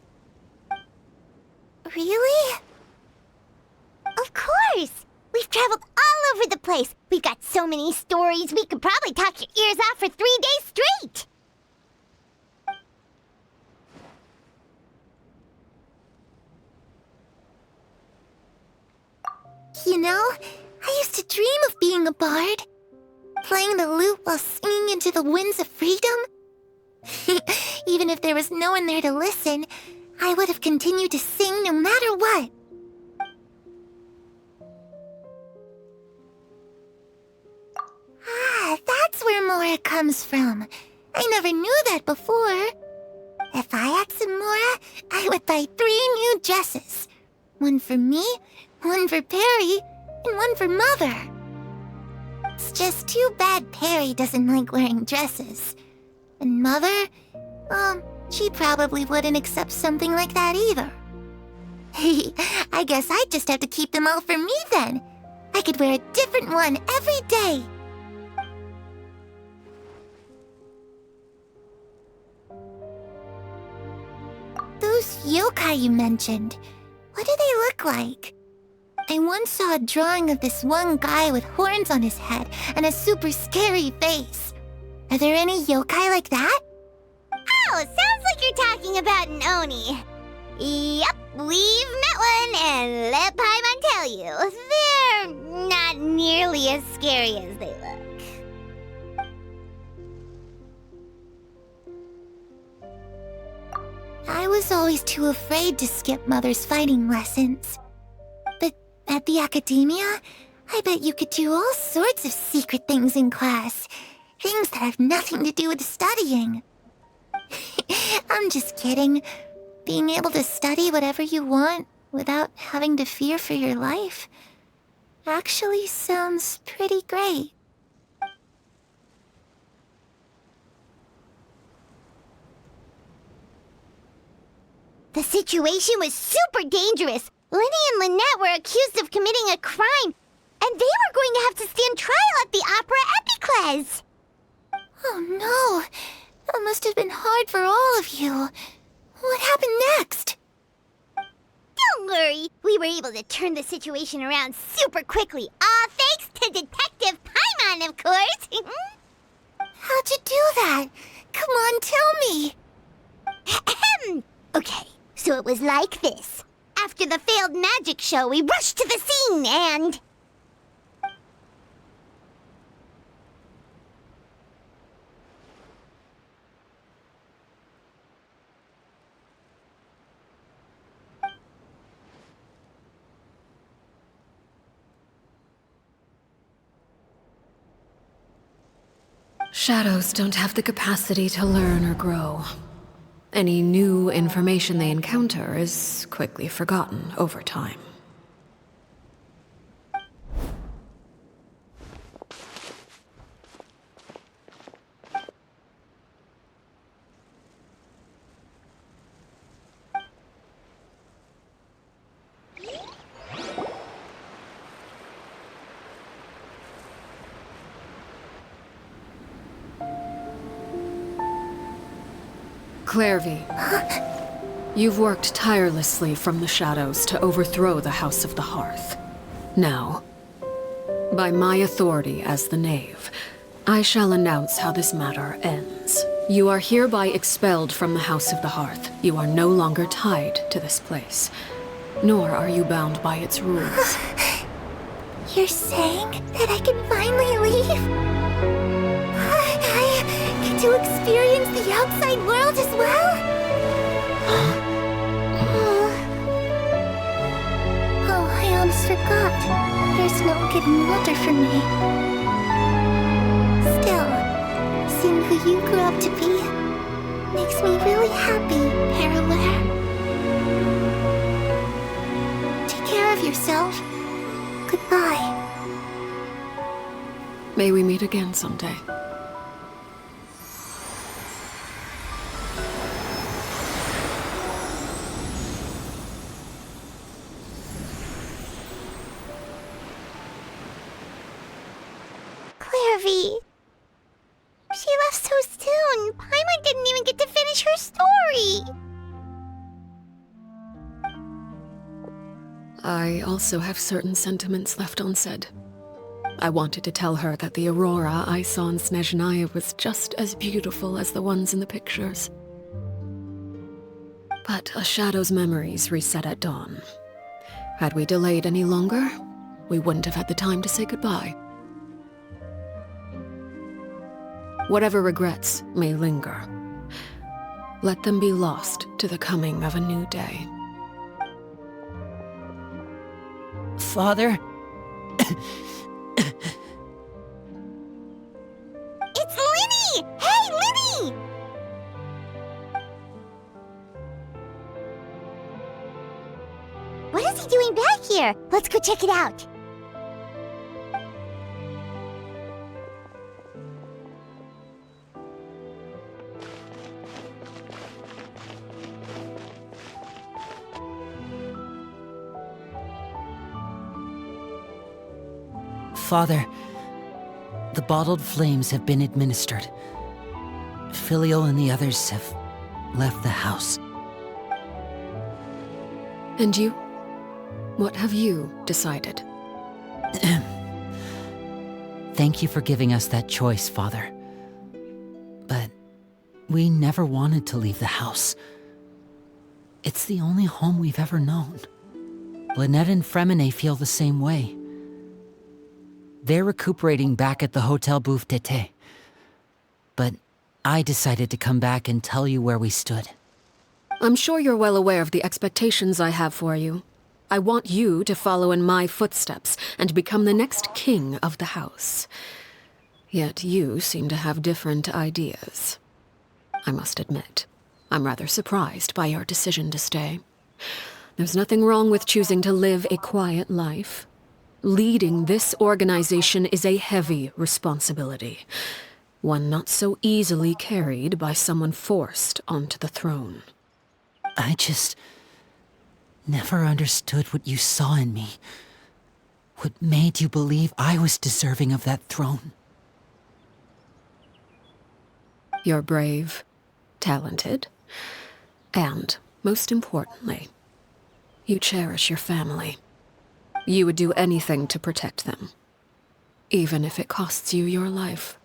Really? Of course! We've traveled all over the place. We've got so many stories, we could probably talk your ears out for 3 days straight! You know, I used to dream of being a bard. Playing the lute while singing into the winds of freedom. Even if there was no one there to listen, I would have continued to sing no matter what. Ah, that's where Mora comes from. I never knew that before. If I had some Mora, I would buy 3 new dresses. One for me, one for Perry, and one for Mother. It's just too bad Perry doesn't like wearing dresses. And Mother, she probably wouldn't accept something like that either. I guess I'd just have to keep them all for me then. I could wear a different one every day. Those yokai you mentioned, what do they look like? I once saw a drawing of this one guy with horns on his head and a super scary face. Are there any yokai like that? Oh, sounds like you're talking about an Oni. Yep, we've met one, and let Paimon tell you, they're not nearly as scary as they look. I was always too afraid to skip Mother's fighting lessons. But at the academia, I bet you could do all sorts of secret things in class. Things that have nothing to do with studying. I'm just kidding. Being able to study whatever you want without having to fear for your life actually sounds pretty great. The situation was super dangerous. Lenny and Lynette were accused of committing a crime, and they were going to have to stand trial at the Opera Epicles. Oh no, that must have been hard for all of you. What happened next? Don't worry, we were able to turn the situation around super quickly. All thanks to Detective Paimon, of course. How'd you do that? Come on, tell me. Okay, so it was like this. After the failed magic show, we rushed to the scene and... Shadows don't have the capacity to learn or grow. Any new information they encounter is quickly forgotten over time. Clairvy, you've worked tirelessly from the shadows to overthrow the House of the Hearth. Now, by my authority as the Knave, I shall announce how this matter ends. You are hereby expelled from the House of the Hearth. You are no longer tied to this place, nor are you bound by its rules. You're saying that I can finally leave? I get to experience the outside world as well? Oh, I almost forgot. There's no getting older for me. Still, seeing who you grew up to be makes me really happy, Parallel. Take care of yourself. Goodbye. May we meet again someday. Clairvy. She left so soon. Paimon didn't even get to finish her story. I also have certain sentiments left unsaid. I wanted to tell her that the aurora I saw in Snezhnaya was just as beautiful as the ones in the pictures. But a shadow's memories reset at dawn. Had we delayed any longer, we wouldn't have had the time to say goodbye. Whatever regrets may linger, let them be lost to the coming of a new day. Father? It's Linny! Hey, Linny! What is he doing back here? Let's go check it out. Father, the bottled flames have been administered. Filial and the others have left the house. And you? What have you decided? Thank you for giving us that choice, Father. But we never wanted to leave the house. It's the only home we've ever known. Lynette and Fremine feel the same way. They're recuperating back at the Hotel Bouffe d'été. But I decided to come back and tell you where we stood. I'm sure you're well aware of the expectations I have for you. I want you to follow in my footsteps and become the next king of the house. Yet you seem to have different ideas. I must admit, I'm rather surprised by your decision to stay. There's nothing wrong with choosing to live a quiet life. Leading this organization is a heavy responsibility, one not so easily carried by someone forced onto the throne. I just never understood what you saw in me. What made you believe I was deserving of that throne? You're brave, talented, and, most importantly, you cherish your family. You would do anything to protect them, even if it costs you your life.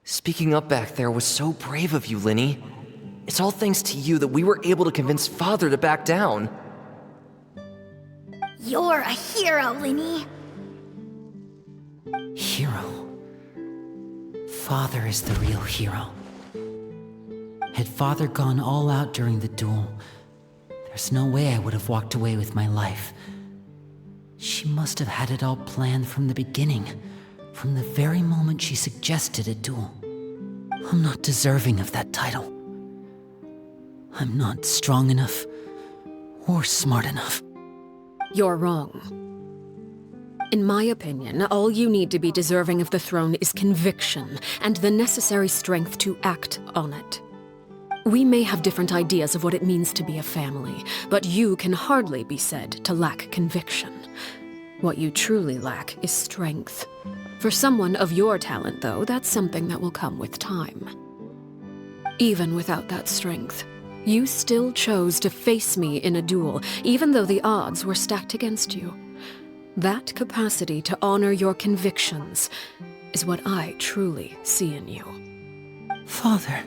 Speaking up back there was so brave of you, Linny. It's all thanks to you that we were able to convince Father to back down. You're a hero, Linny. Hero. Father is the real hero. Had Father gone all out during the duel, there's no way I would have walked away with my life. She must have had it all planned from the beginning, from the very moment she suggested a duel. I'm not deserving of that title. I'm not strong enough or smart enough. You're wrong. In my opinion, all you need to be deserving of the throne is conviction and the necessary strength to act on it. We may have different ideas of what it means to be a family, but you can hardly be said to lack conviction. What you truly lack is strength. For someone of your talent, though, that's something that will come with time. Even without that strength, you still chose to face me in a duel, even though the odds were stacked against you. That capacity to honor your convictions is what I truly see in you. Father.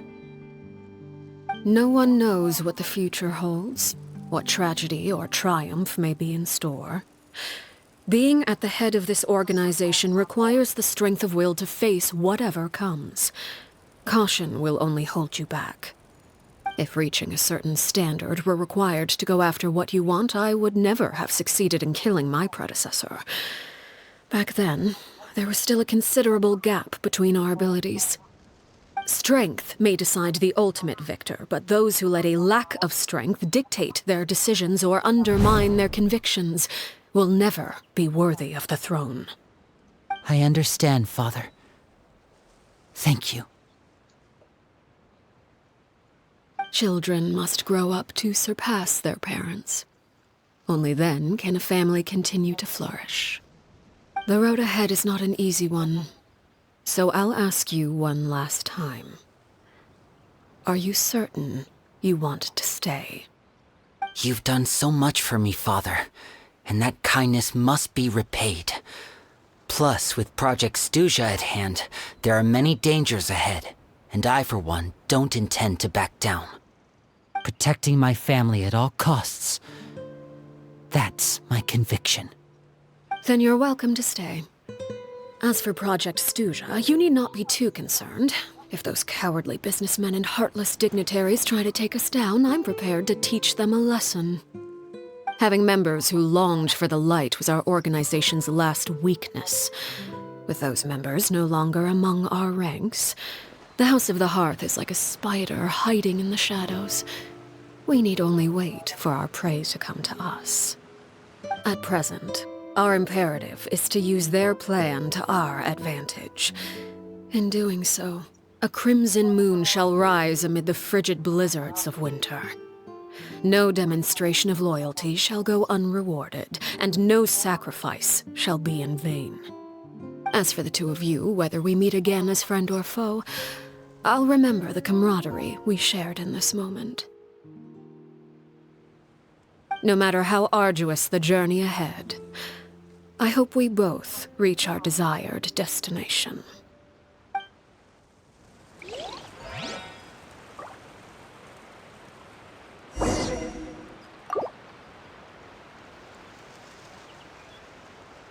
No one knows what the future holds, what tragedy or triumph may be in store. Being at the head of this organization requires the strength of will to face whatever comes. Caution will only hold you back. If reaching a certain standard were required to go after what you want, I would never have succeeded in killing my predecessor. Back then, there was still a considerable gap between our abilities. Strength may decide the ultimate victor, but those who let a lack of strength dictate their decisions or undermine their convictions will never be worthy of the throne. I understand, Father. Thank you. Children must grow up to surpass their parents. Only then can a family continue to flourish. The road ahead is not an easy one, so I'll ask you one last time. Are you certain you want to stay? You've done so much for me, Father, and that kindness must be repaid. Plus, with Project Stuja at hand, there are many dangers ahead, and I, for one, don't intend to back down. Protecting my family at all costs. That's my conviction. Then you're welcome to stay. As for Project Stuja, you need not be too concerned. If those cowardly businessmen and heartless dignitaries try to take us down, I'm prepared to teach them a lesson. Having members who longed for the light was our organization's last weakness. With those members no longer among our ranks, the House of the Hearth is like a spider hiding in the shadows. We need only wait for our prey to come to us. At present, our imperative is to use their plan to our advantage. In doing so, A crimson moon shall rise amid the frigid blizzards of winter. No demonstration of loyalty shall go unrewarded, and no sacrifice shall be in vain. As for the two of you, whether we meet again as friend or foe, I'll remember the camaraderie we shared in this moment. No matter how arduous the journey ahead, I hope we both reach our desired destination.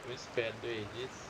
Eu espero eles.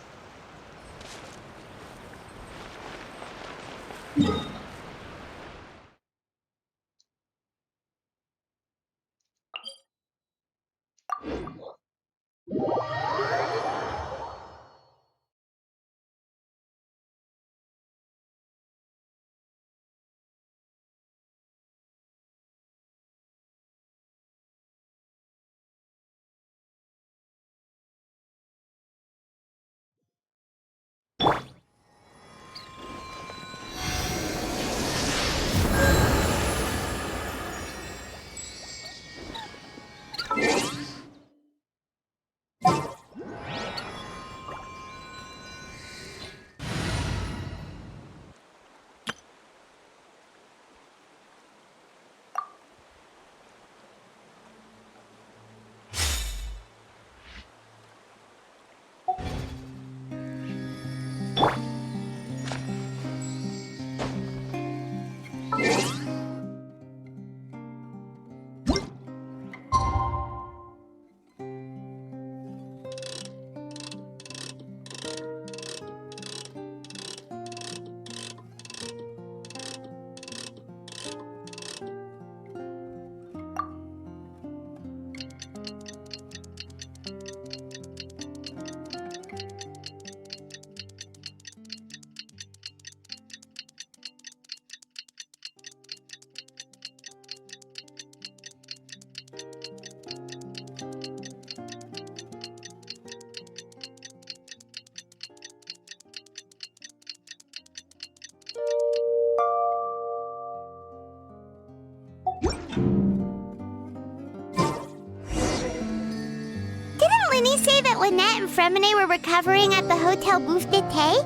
Didn't say that Lynette and Fremine were recovering at the Hotel Bouffe d'été?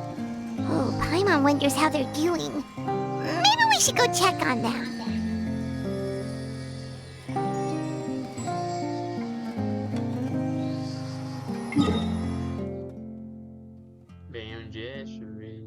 Oh, Paimon wonders how they're doing. Maybe we should go check on them. Bem, onde é? Deixa eu ver.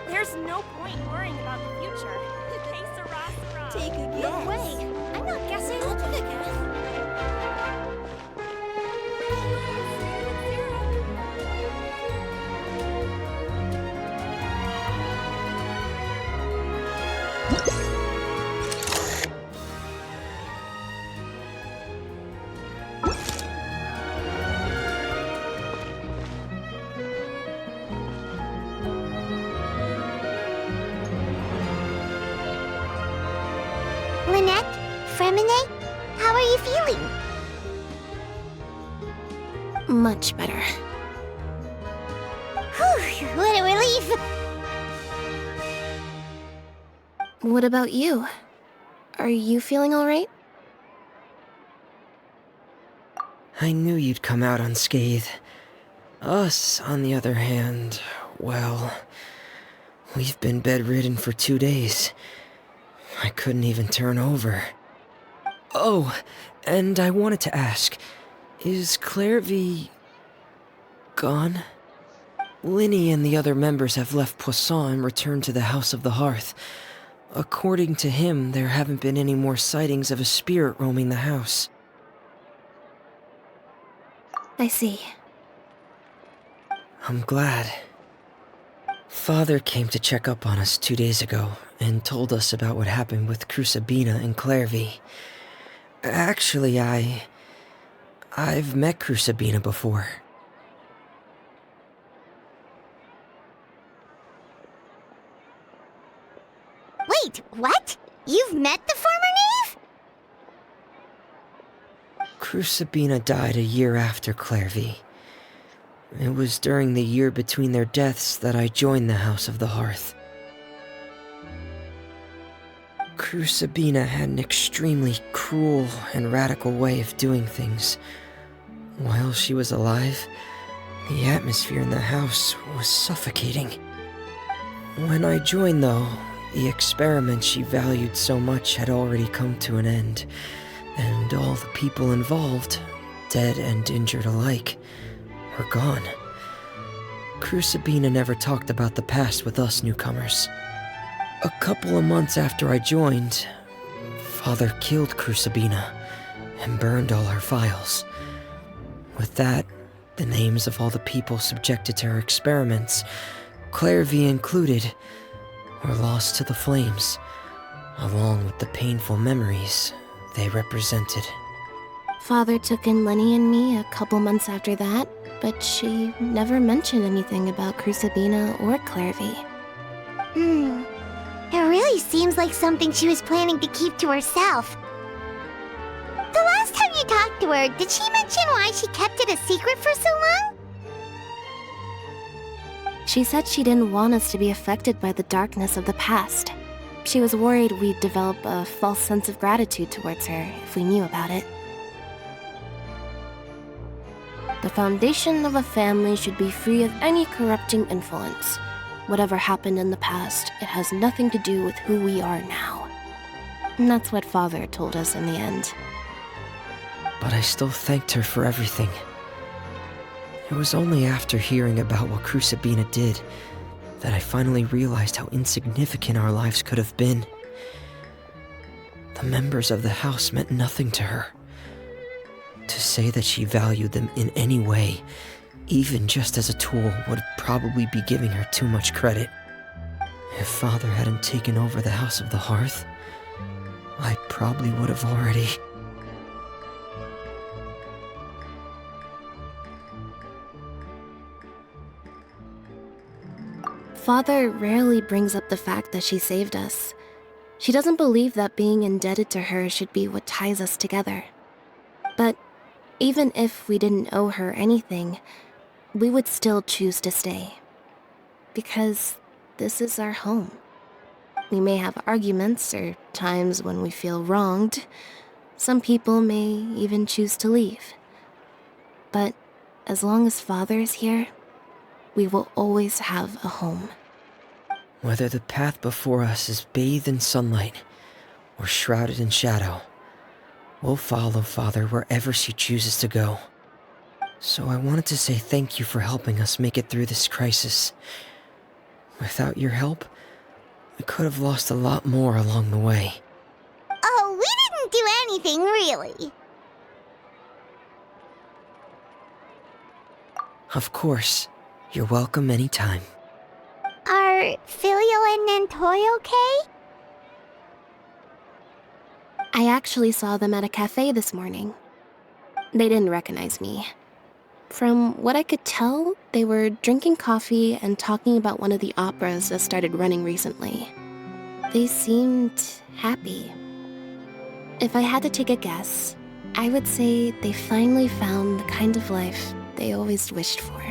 There's no point worrying about the future. Hey, Sarah. Take a guess. No way. I'm not guessing. I'll take a guess. Lynette? Fremine? How are you feeling? Much better. Whew, what a relief! What about you? Are you feeling alright? I knew you'd come out unscathed. Us, on the other hand, well, we've been bedridden for 2 days. I couldn't even turn over. Oh, and I wanted to ask, is Clairvy gone? Linny and the other members have left Poisson and returned to the House of the Hearth. According to him, there haven't been any more sightings of a spirit roaming the house. I see. I'm glad. Father came to check up on us 2 days ago and told us about what happened with Crucibina and Clairvy. Actually, I've met Crucibina before. Wait, what? You've met the former knave? Crucibina died a year after Clairvy. It was during the year between their deaths that I joined the House of the Hearth. Crucibina had an extremely cruel and radical way of doing things. While she was alive, the atmosphere in the house was suffocating. When I joined, though, the experiment she valued so much had already come to an end, and all the people involved, dead and injured alike, were gone. Crucibina never talked about the past with us newcomers. A couple of months after I joined, Father killed Crucibina and burned all her files. With that, the names of all the people subjected to her experiments, Clairvy included, were lost to the flames, along with the painful memories they represented. Father took in Lenny and me a couple months after that, but she never mentioned anything about Crucibina or Clairvy. It really seems like something she was planning to keep to herself. The last time you talked to her, did she mention why she kept it a secret for so long? She said she didn't want us to be affected by the darkness of the past. She was worried we'd develop a false sense of gratitude towards her if we knew about it. The foundation of a family should be free of any corrupting influence. Whatever happened in the past, it has nothing to do with who we are now. And that's what Father told us in the end. But I still thanked her for everything. It was only after hearing about what Crucibina did that I finally realized how insignificant our lives could have been. The members of the house meant nothing to her. To say that she valued them in any way, even just as a tool, would probably be giving her too much credit. If Father hadn't taken over the House of the Hearth, I probably would have already... Father rarely brings up the fact that she saved us. She doesn't believe that being indebted to her should be what ties us together. But even if we didn't owe her anything, we would still choose to stay. Because this is our home. We may have arguments or times when we feel wronged. Some people may even choose to leave. But as long as Father is here, we will always have a home. Whether the path before us is bathed in sunlight or shrouded in shadow, we'll follow Father wherever she chooses to go. So I wanted to say thank you for helping us make it through this crisis. Without your help, we could have lost a lot more along the way. Oh, we didn't do anything, really. Of course. You're welcome anytime. Are Filio and Nantoy okay? I actually saw them at a cafe this morning. They didn't recognize me. From what I could tell, they were drinking coffee and talking about one of the operas that started running recently. They seemed happy. If I had to take a guess, I would say they finally found the kind of life they always wished for.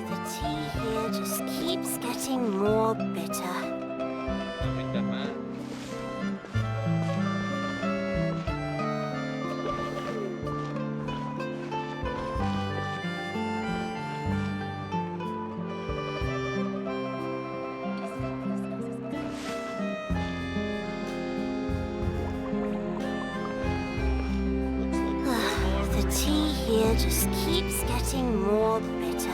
The tea here just keeps getting more bitter. Muita má. The tea here just keeps getting more bitter.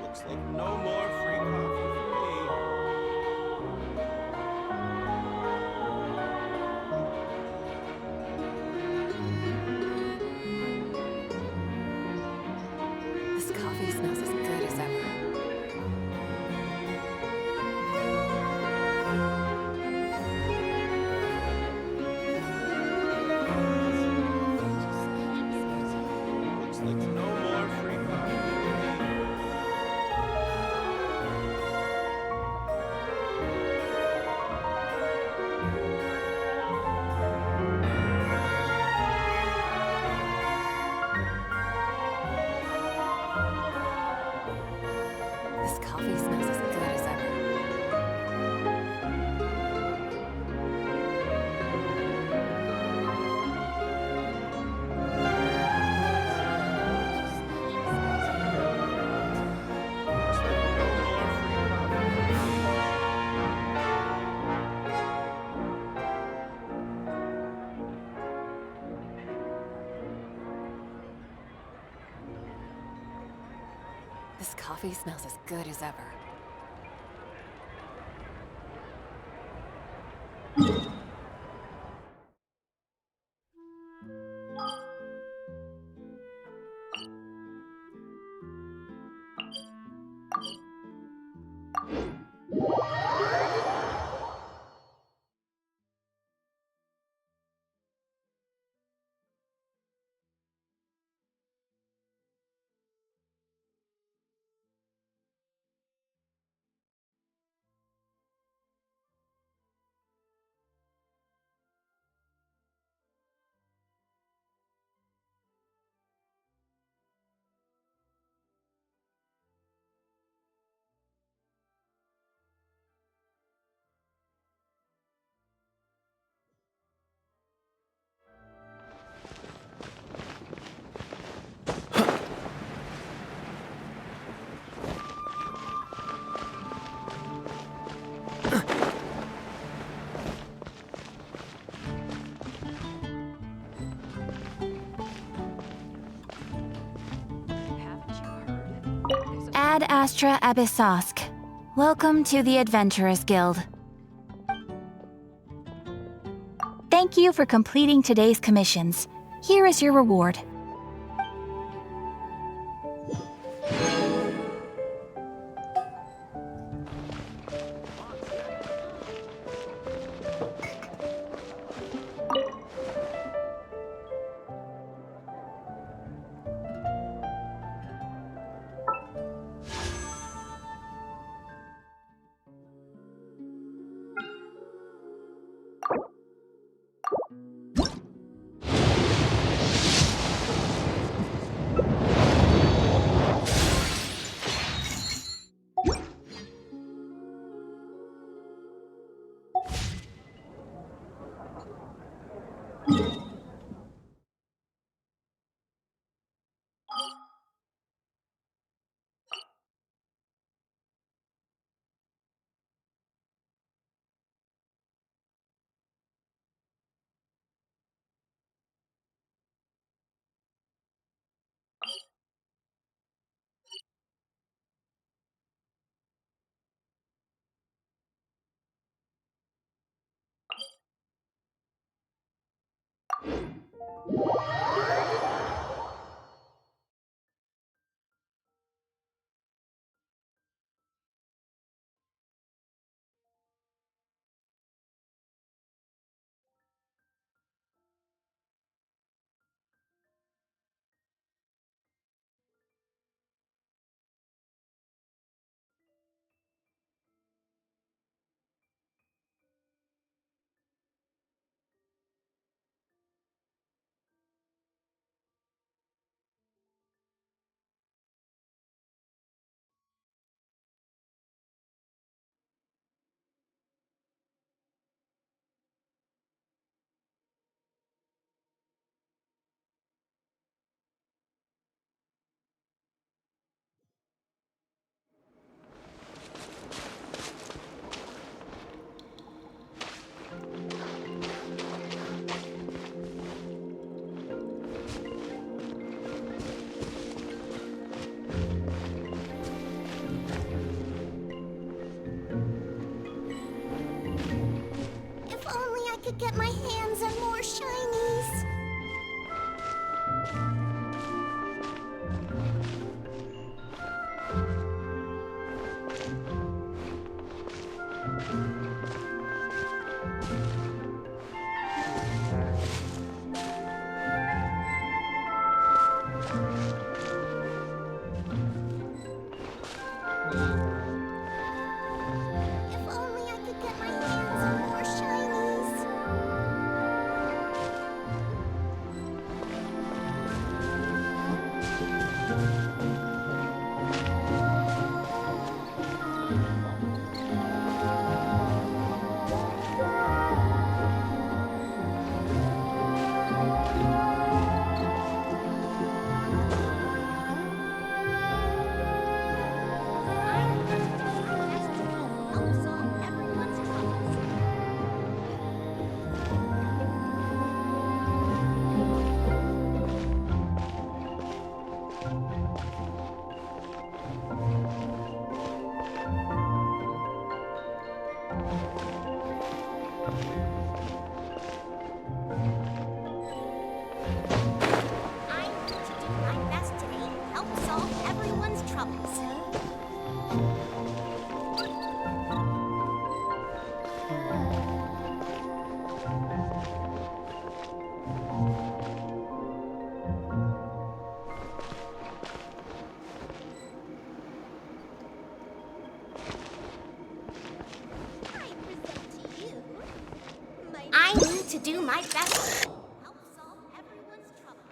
Looks like no more free coffee for me. This coffee smells as good as ever. Looks like no more free coffee for me. This coffee smells as good as ever. Looks like no more free coffee for me. This coffee smells as good as ever. Ad Astra Abyssosk. Welcome to the Adventurers Guild. Thank you for completing today's commissions. Here is your reward. If only I could get my hands on more shinies. If only I could get my hands on more shinies. Help solve everyone's troubles. I need to do my best today to help solve everyone's troubles. I need to do my best to help solve everyone's troubles.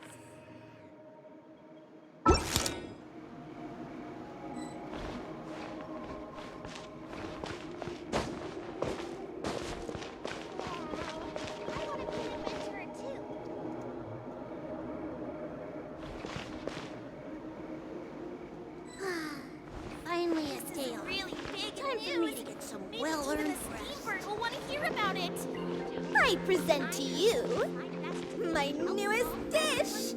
I want to be an adventurer too. Finally a day off. Really big time for me to get some well-earned rest. Steamberg will want to hear about it. I present to you my newest dish.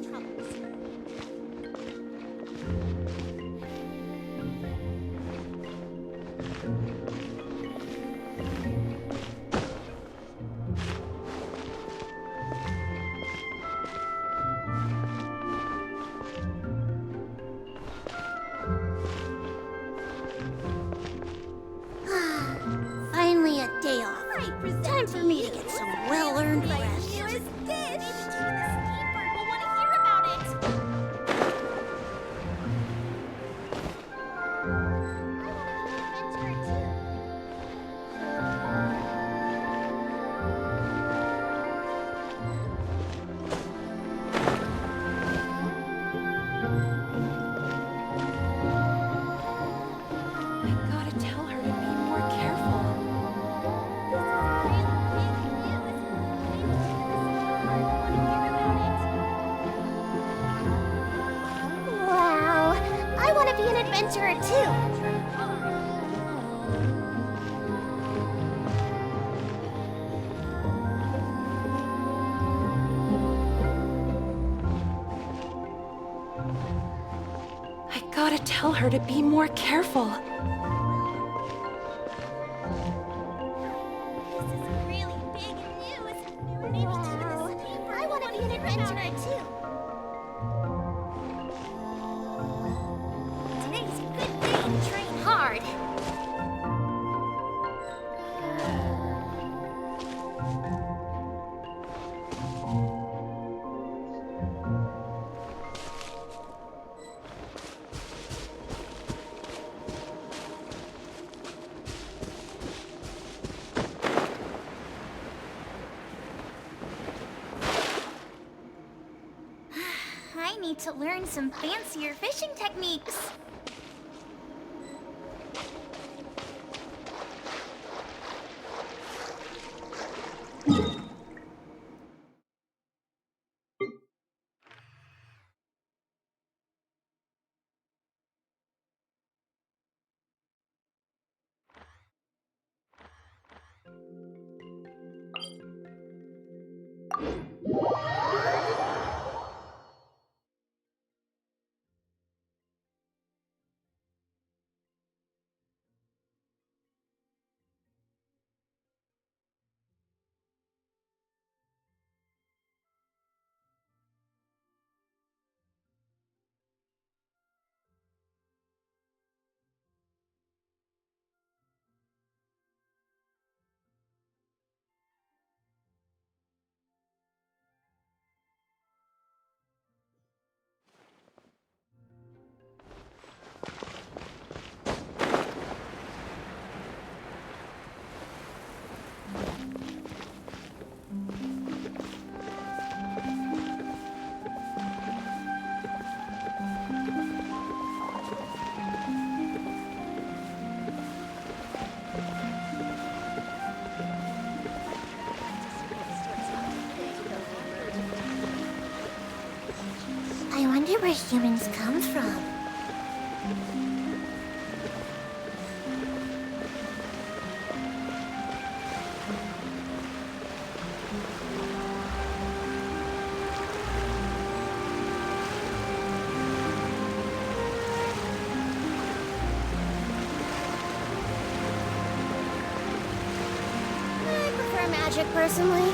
adventurer too. I gotta tell her to be more careful. I want to be an adventurer too. Today's a good day to train hard. I need to learn some fancier fishing techniques. I wonder where humans come from. I prefer magic personally.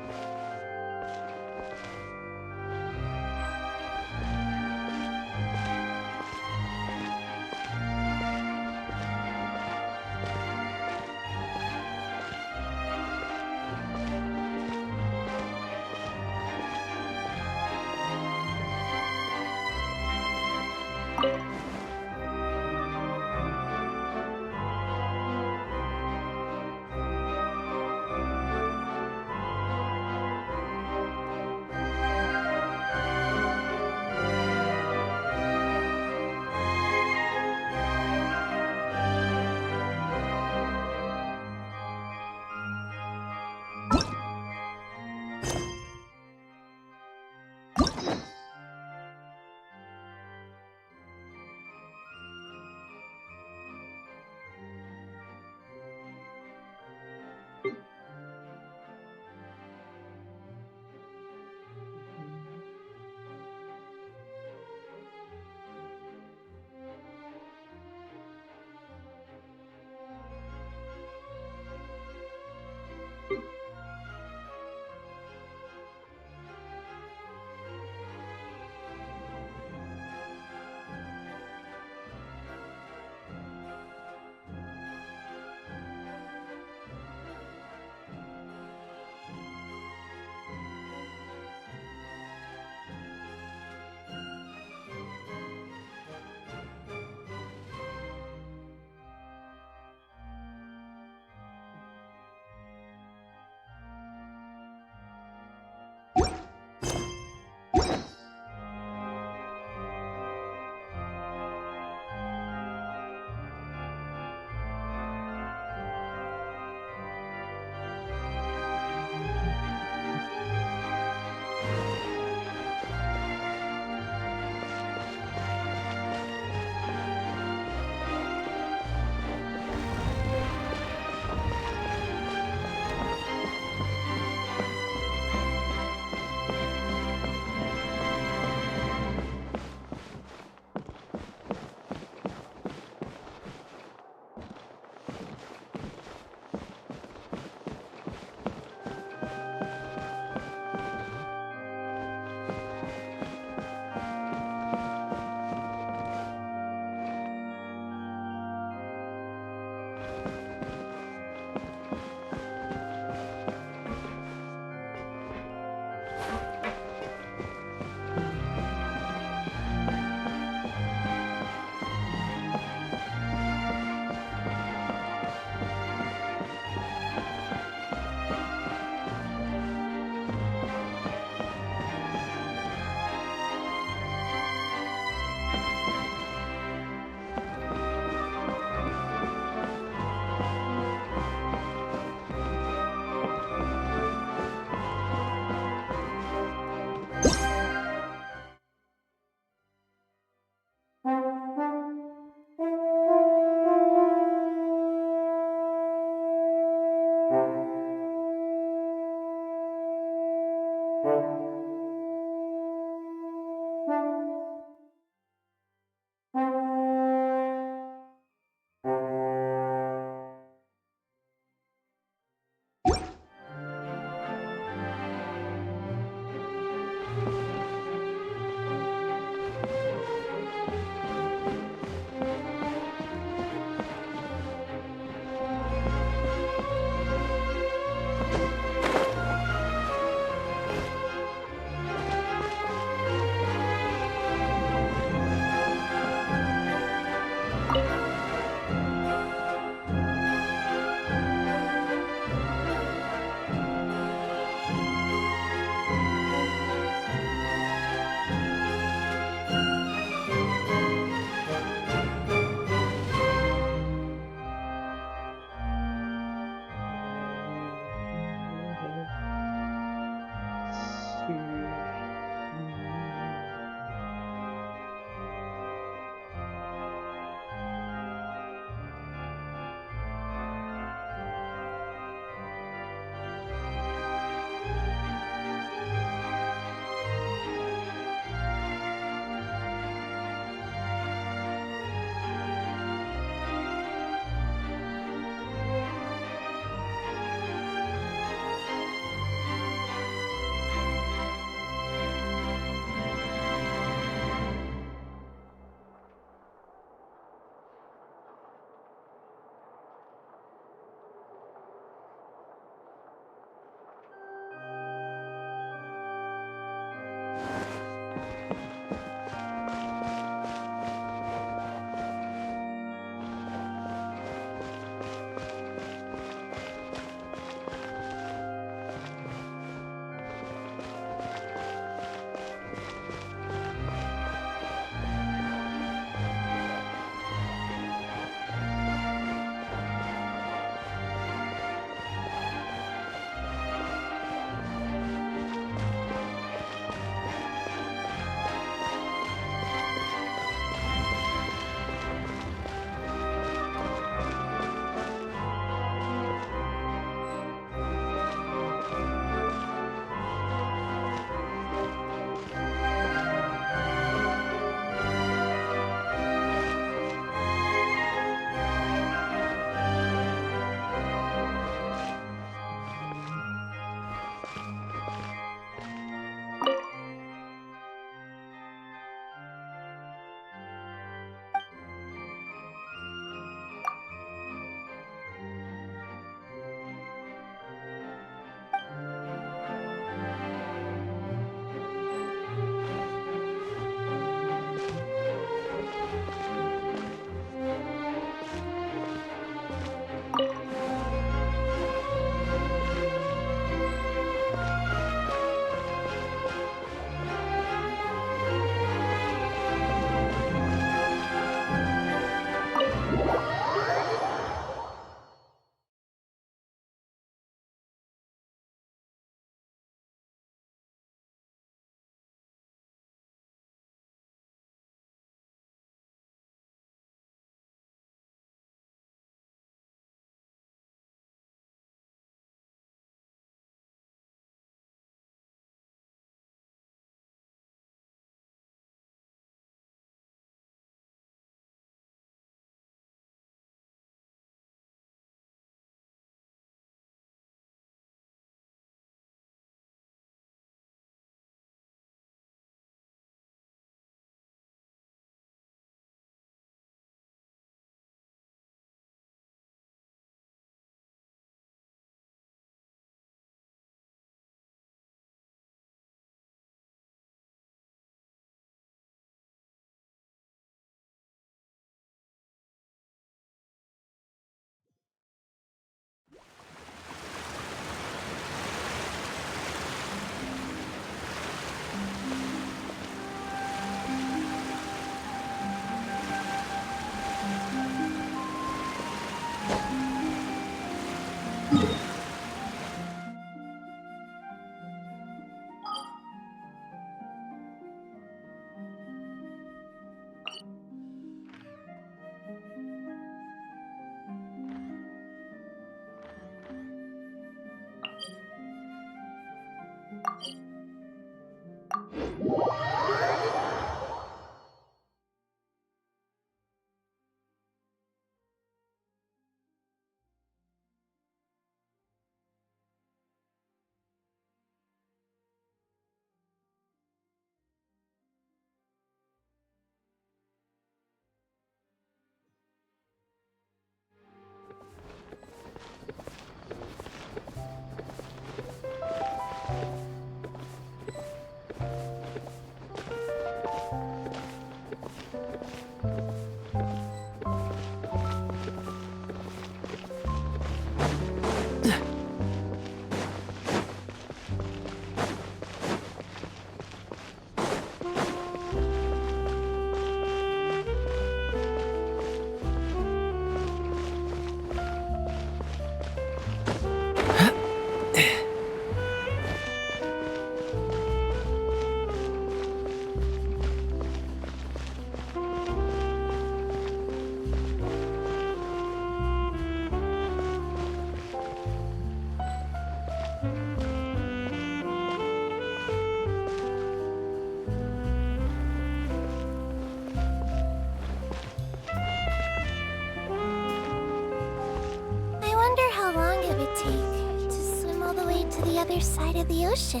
take to swim all the way to the other side of the ocean?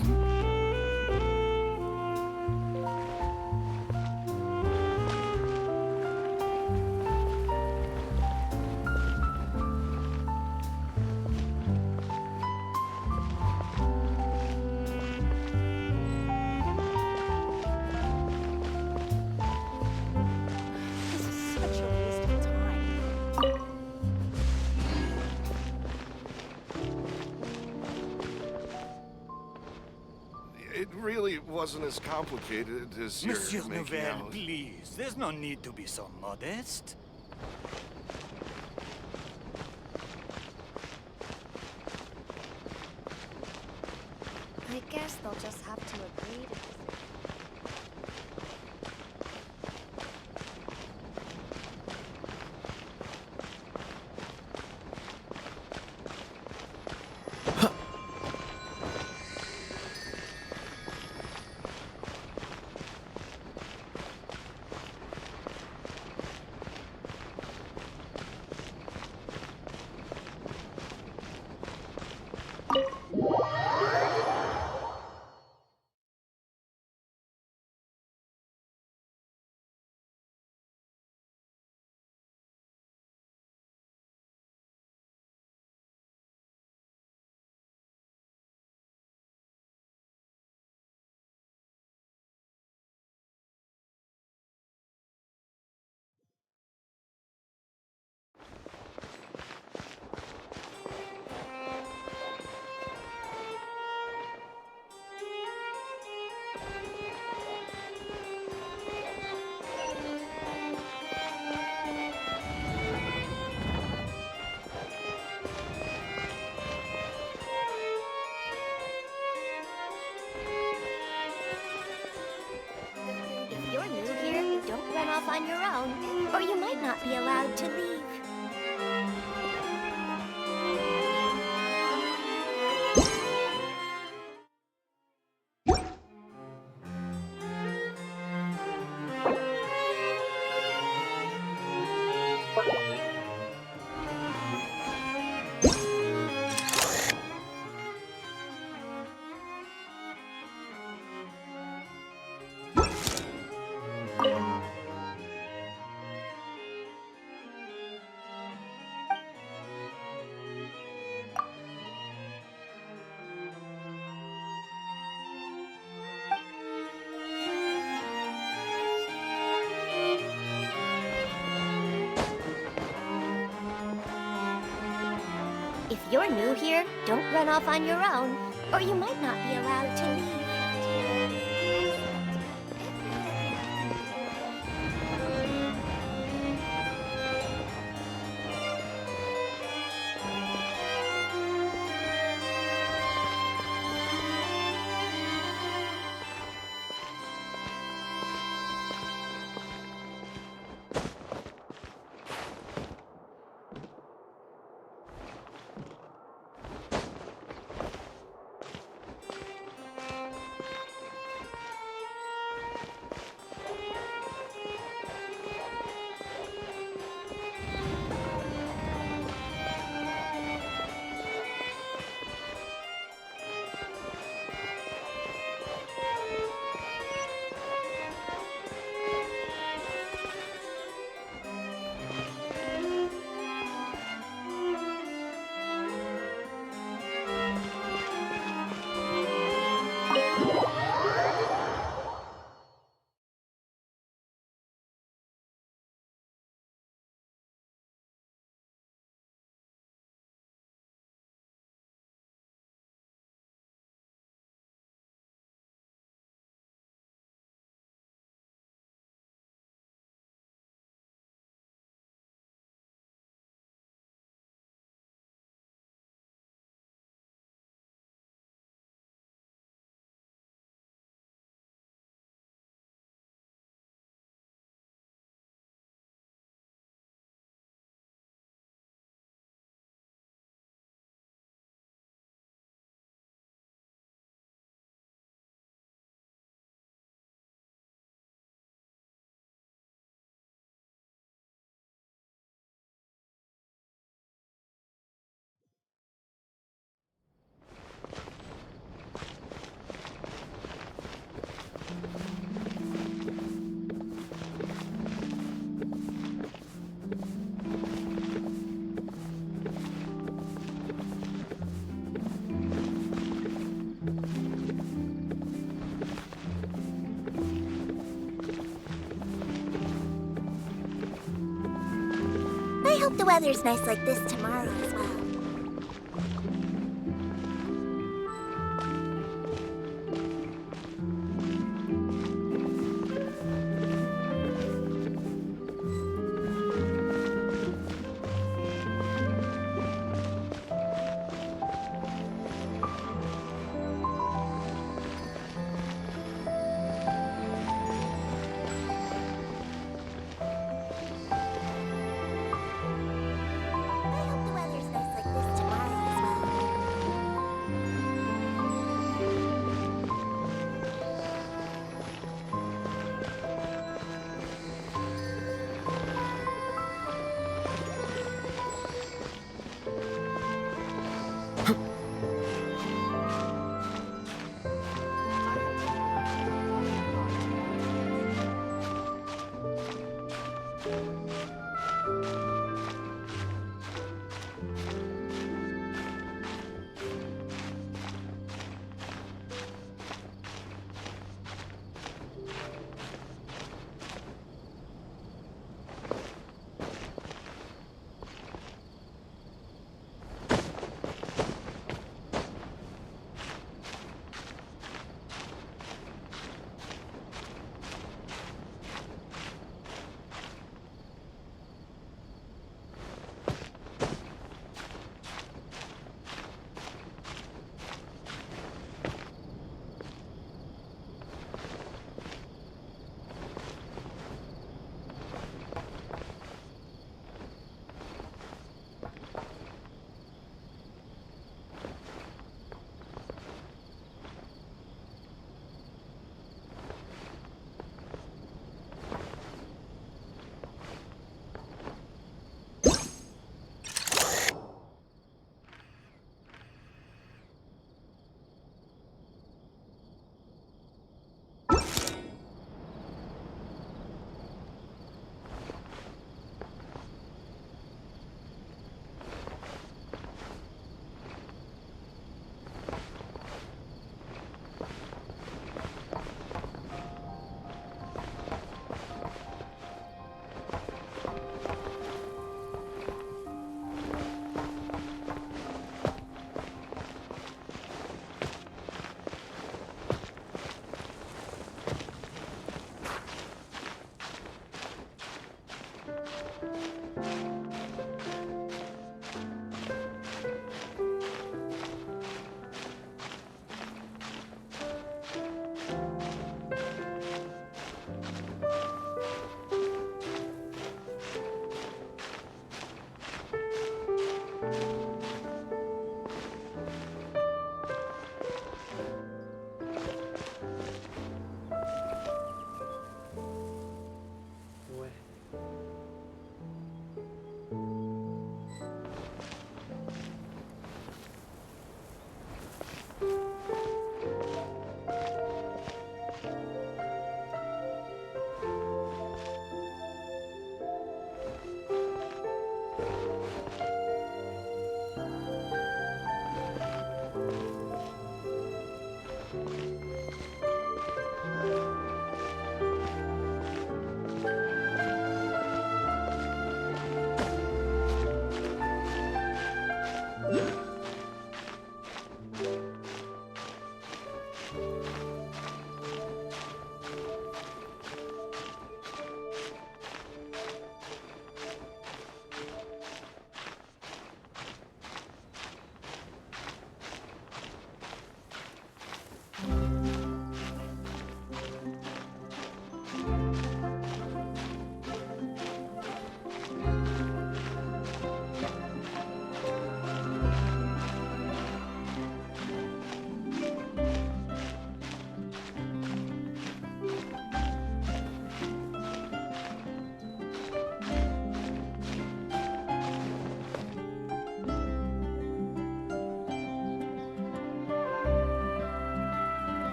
This is such a waste of time. It really wasn't as complicated as you're Monsieur making Nouvel, out. please. There's no need to be so modest. I guess they'll just have to agree to disagree. If you're new here, don't run off on your own, or you might not be allowed to leave. If you're new here, don't run off on your own, or you might not be allowed to leave. the weather's nice like this tomorrow as well.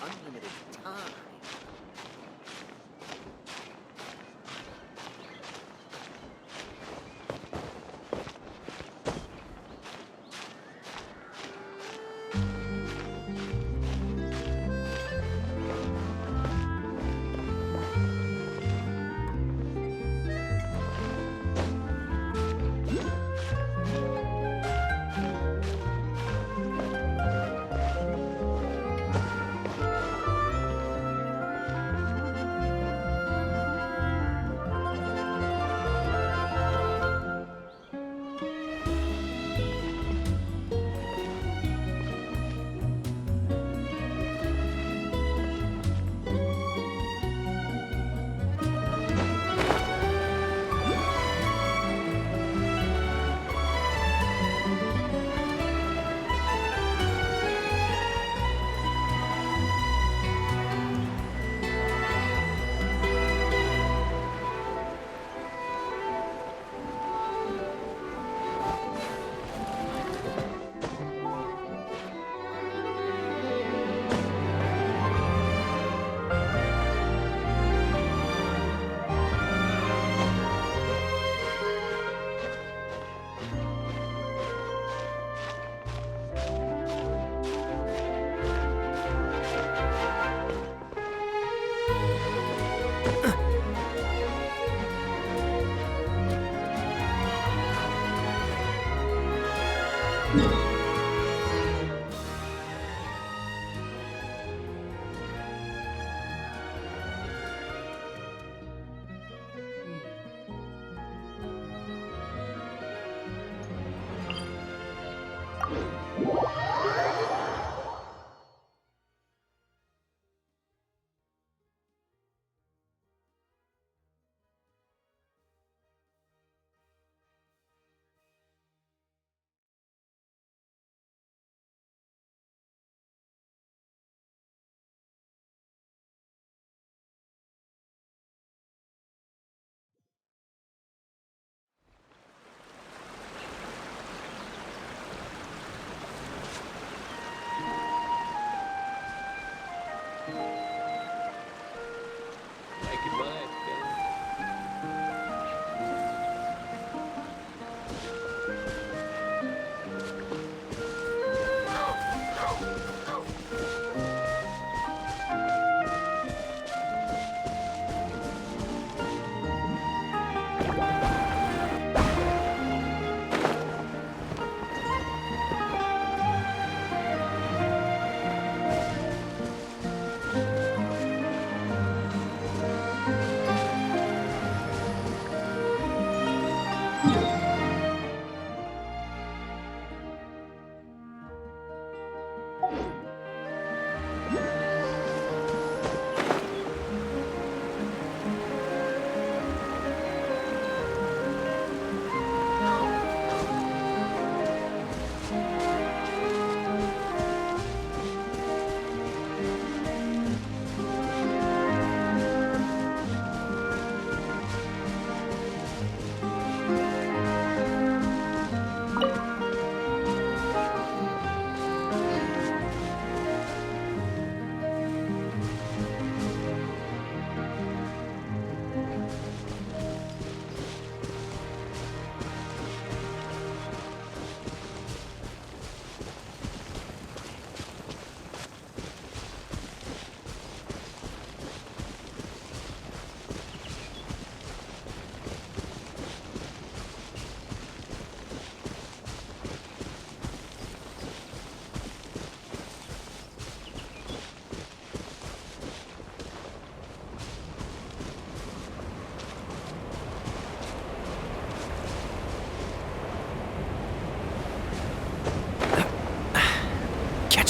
unlimited time.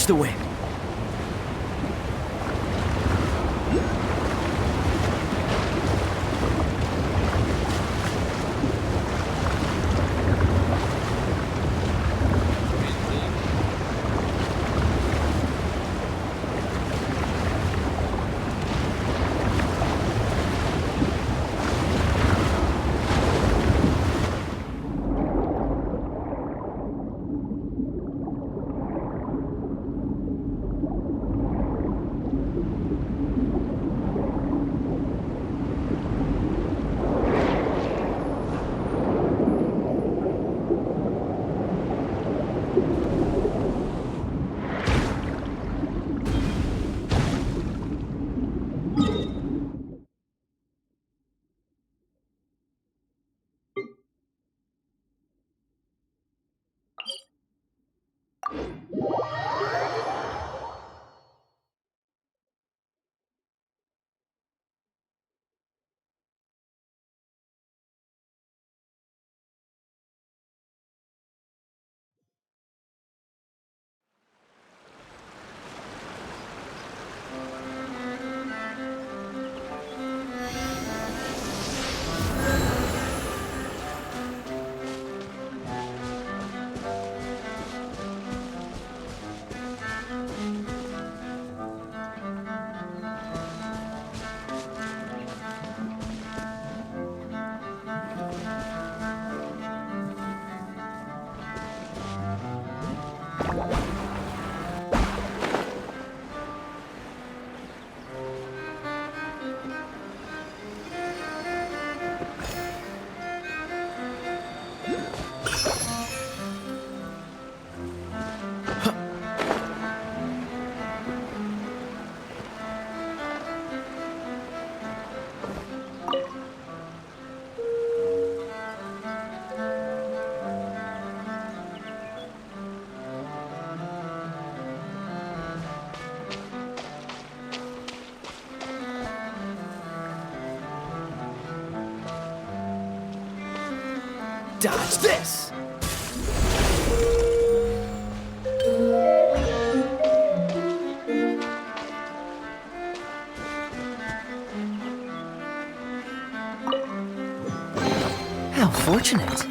The wind. Dodge this! How fortunate.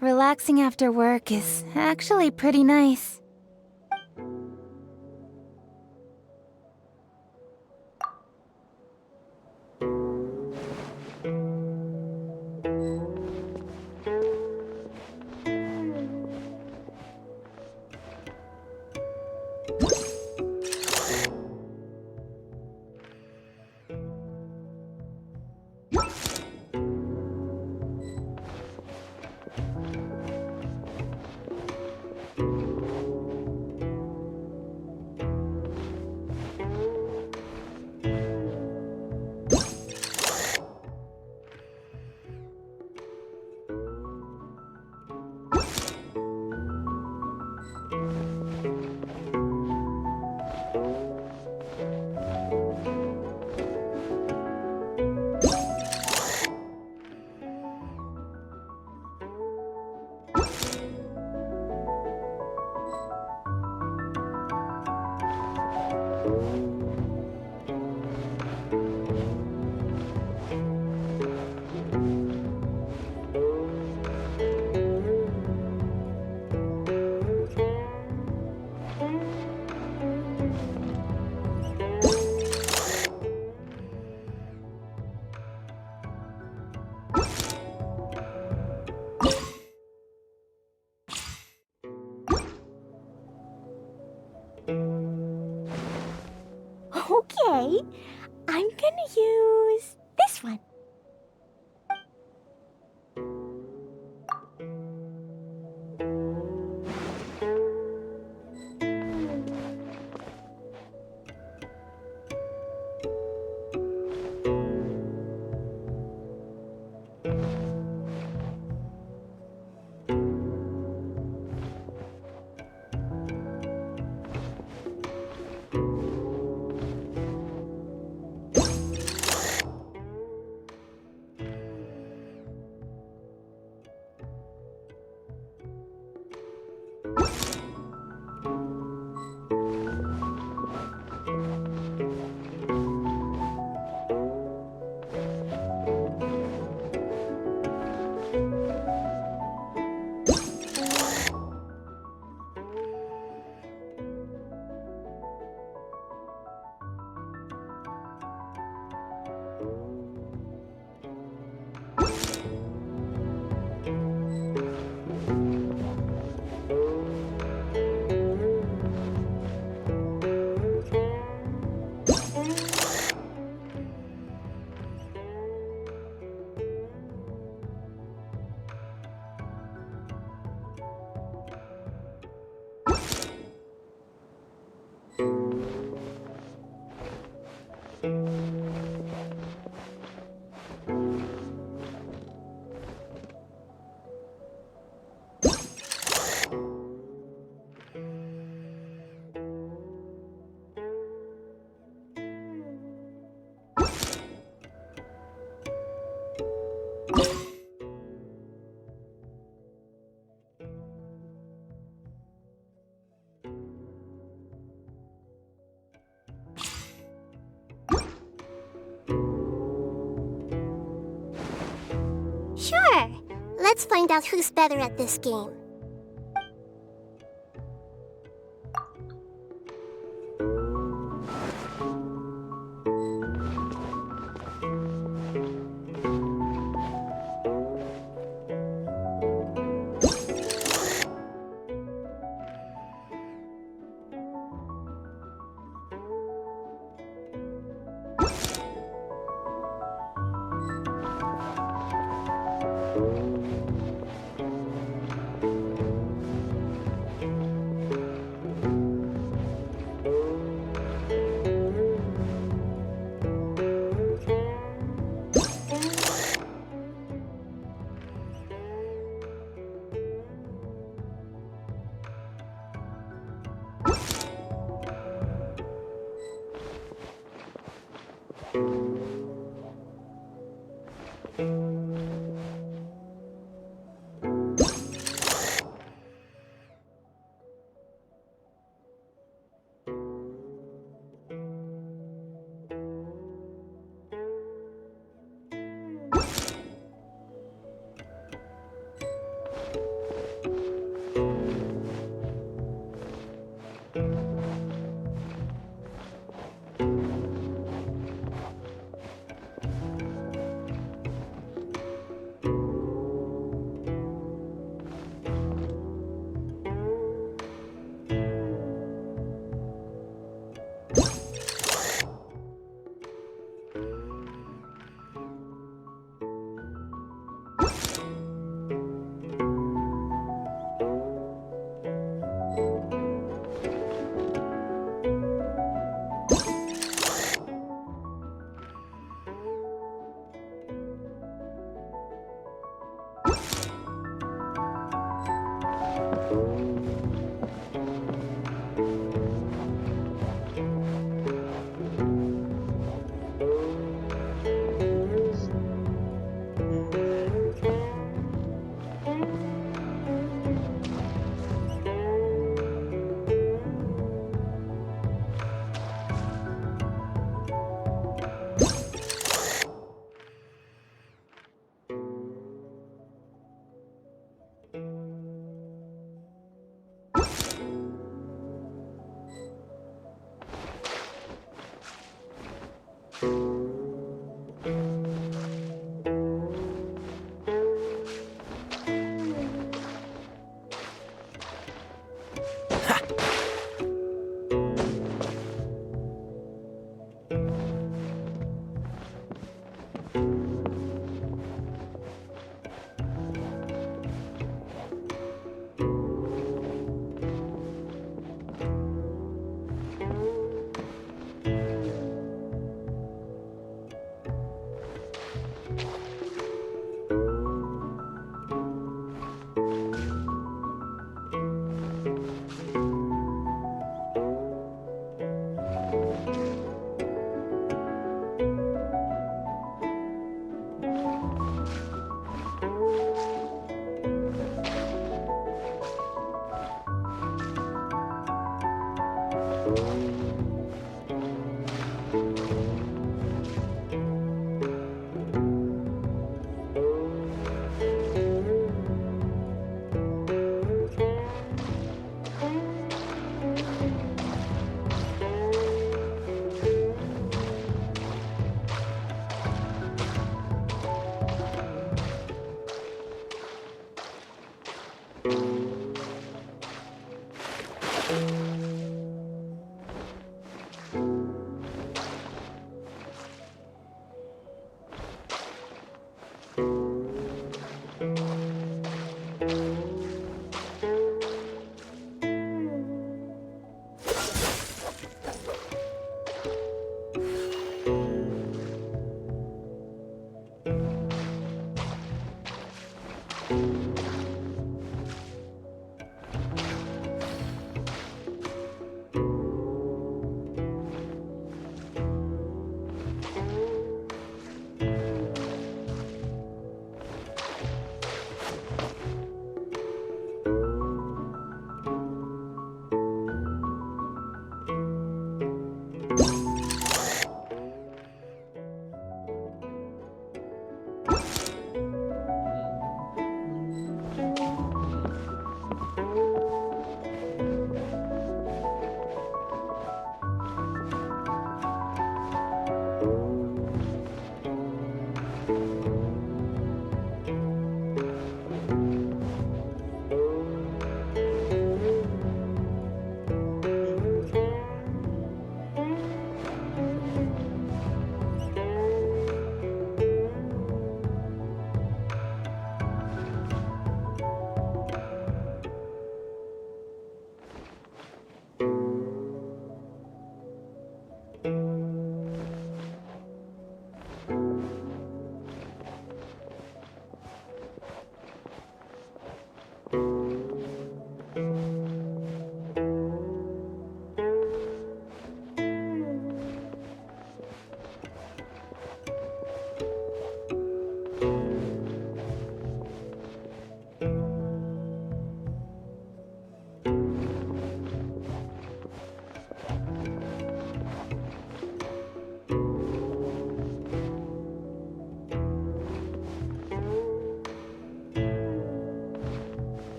Relaxing after work is actually pretty nice. Okay, I'm gonna use this one. Sure. Let's find out who's better at this game.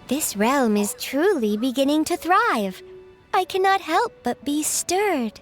This realm is truly beginning to thrive. I cannot help but be stirred.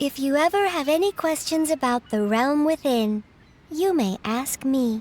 If you ever have any questions about the realm within, you may ask me.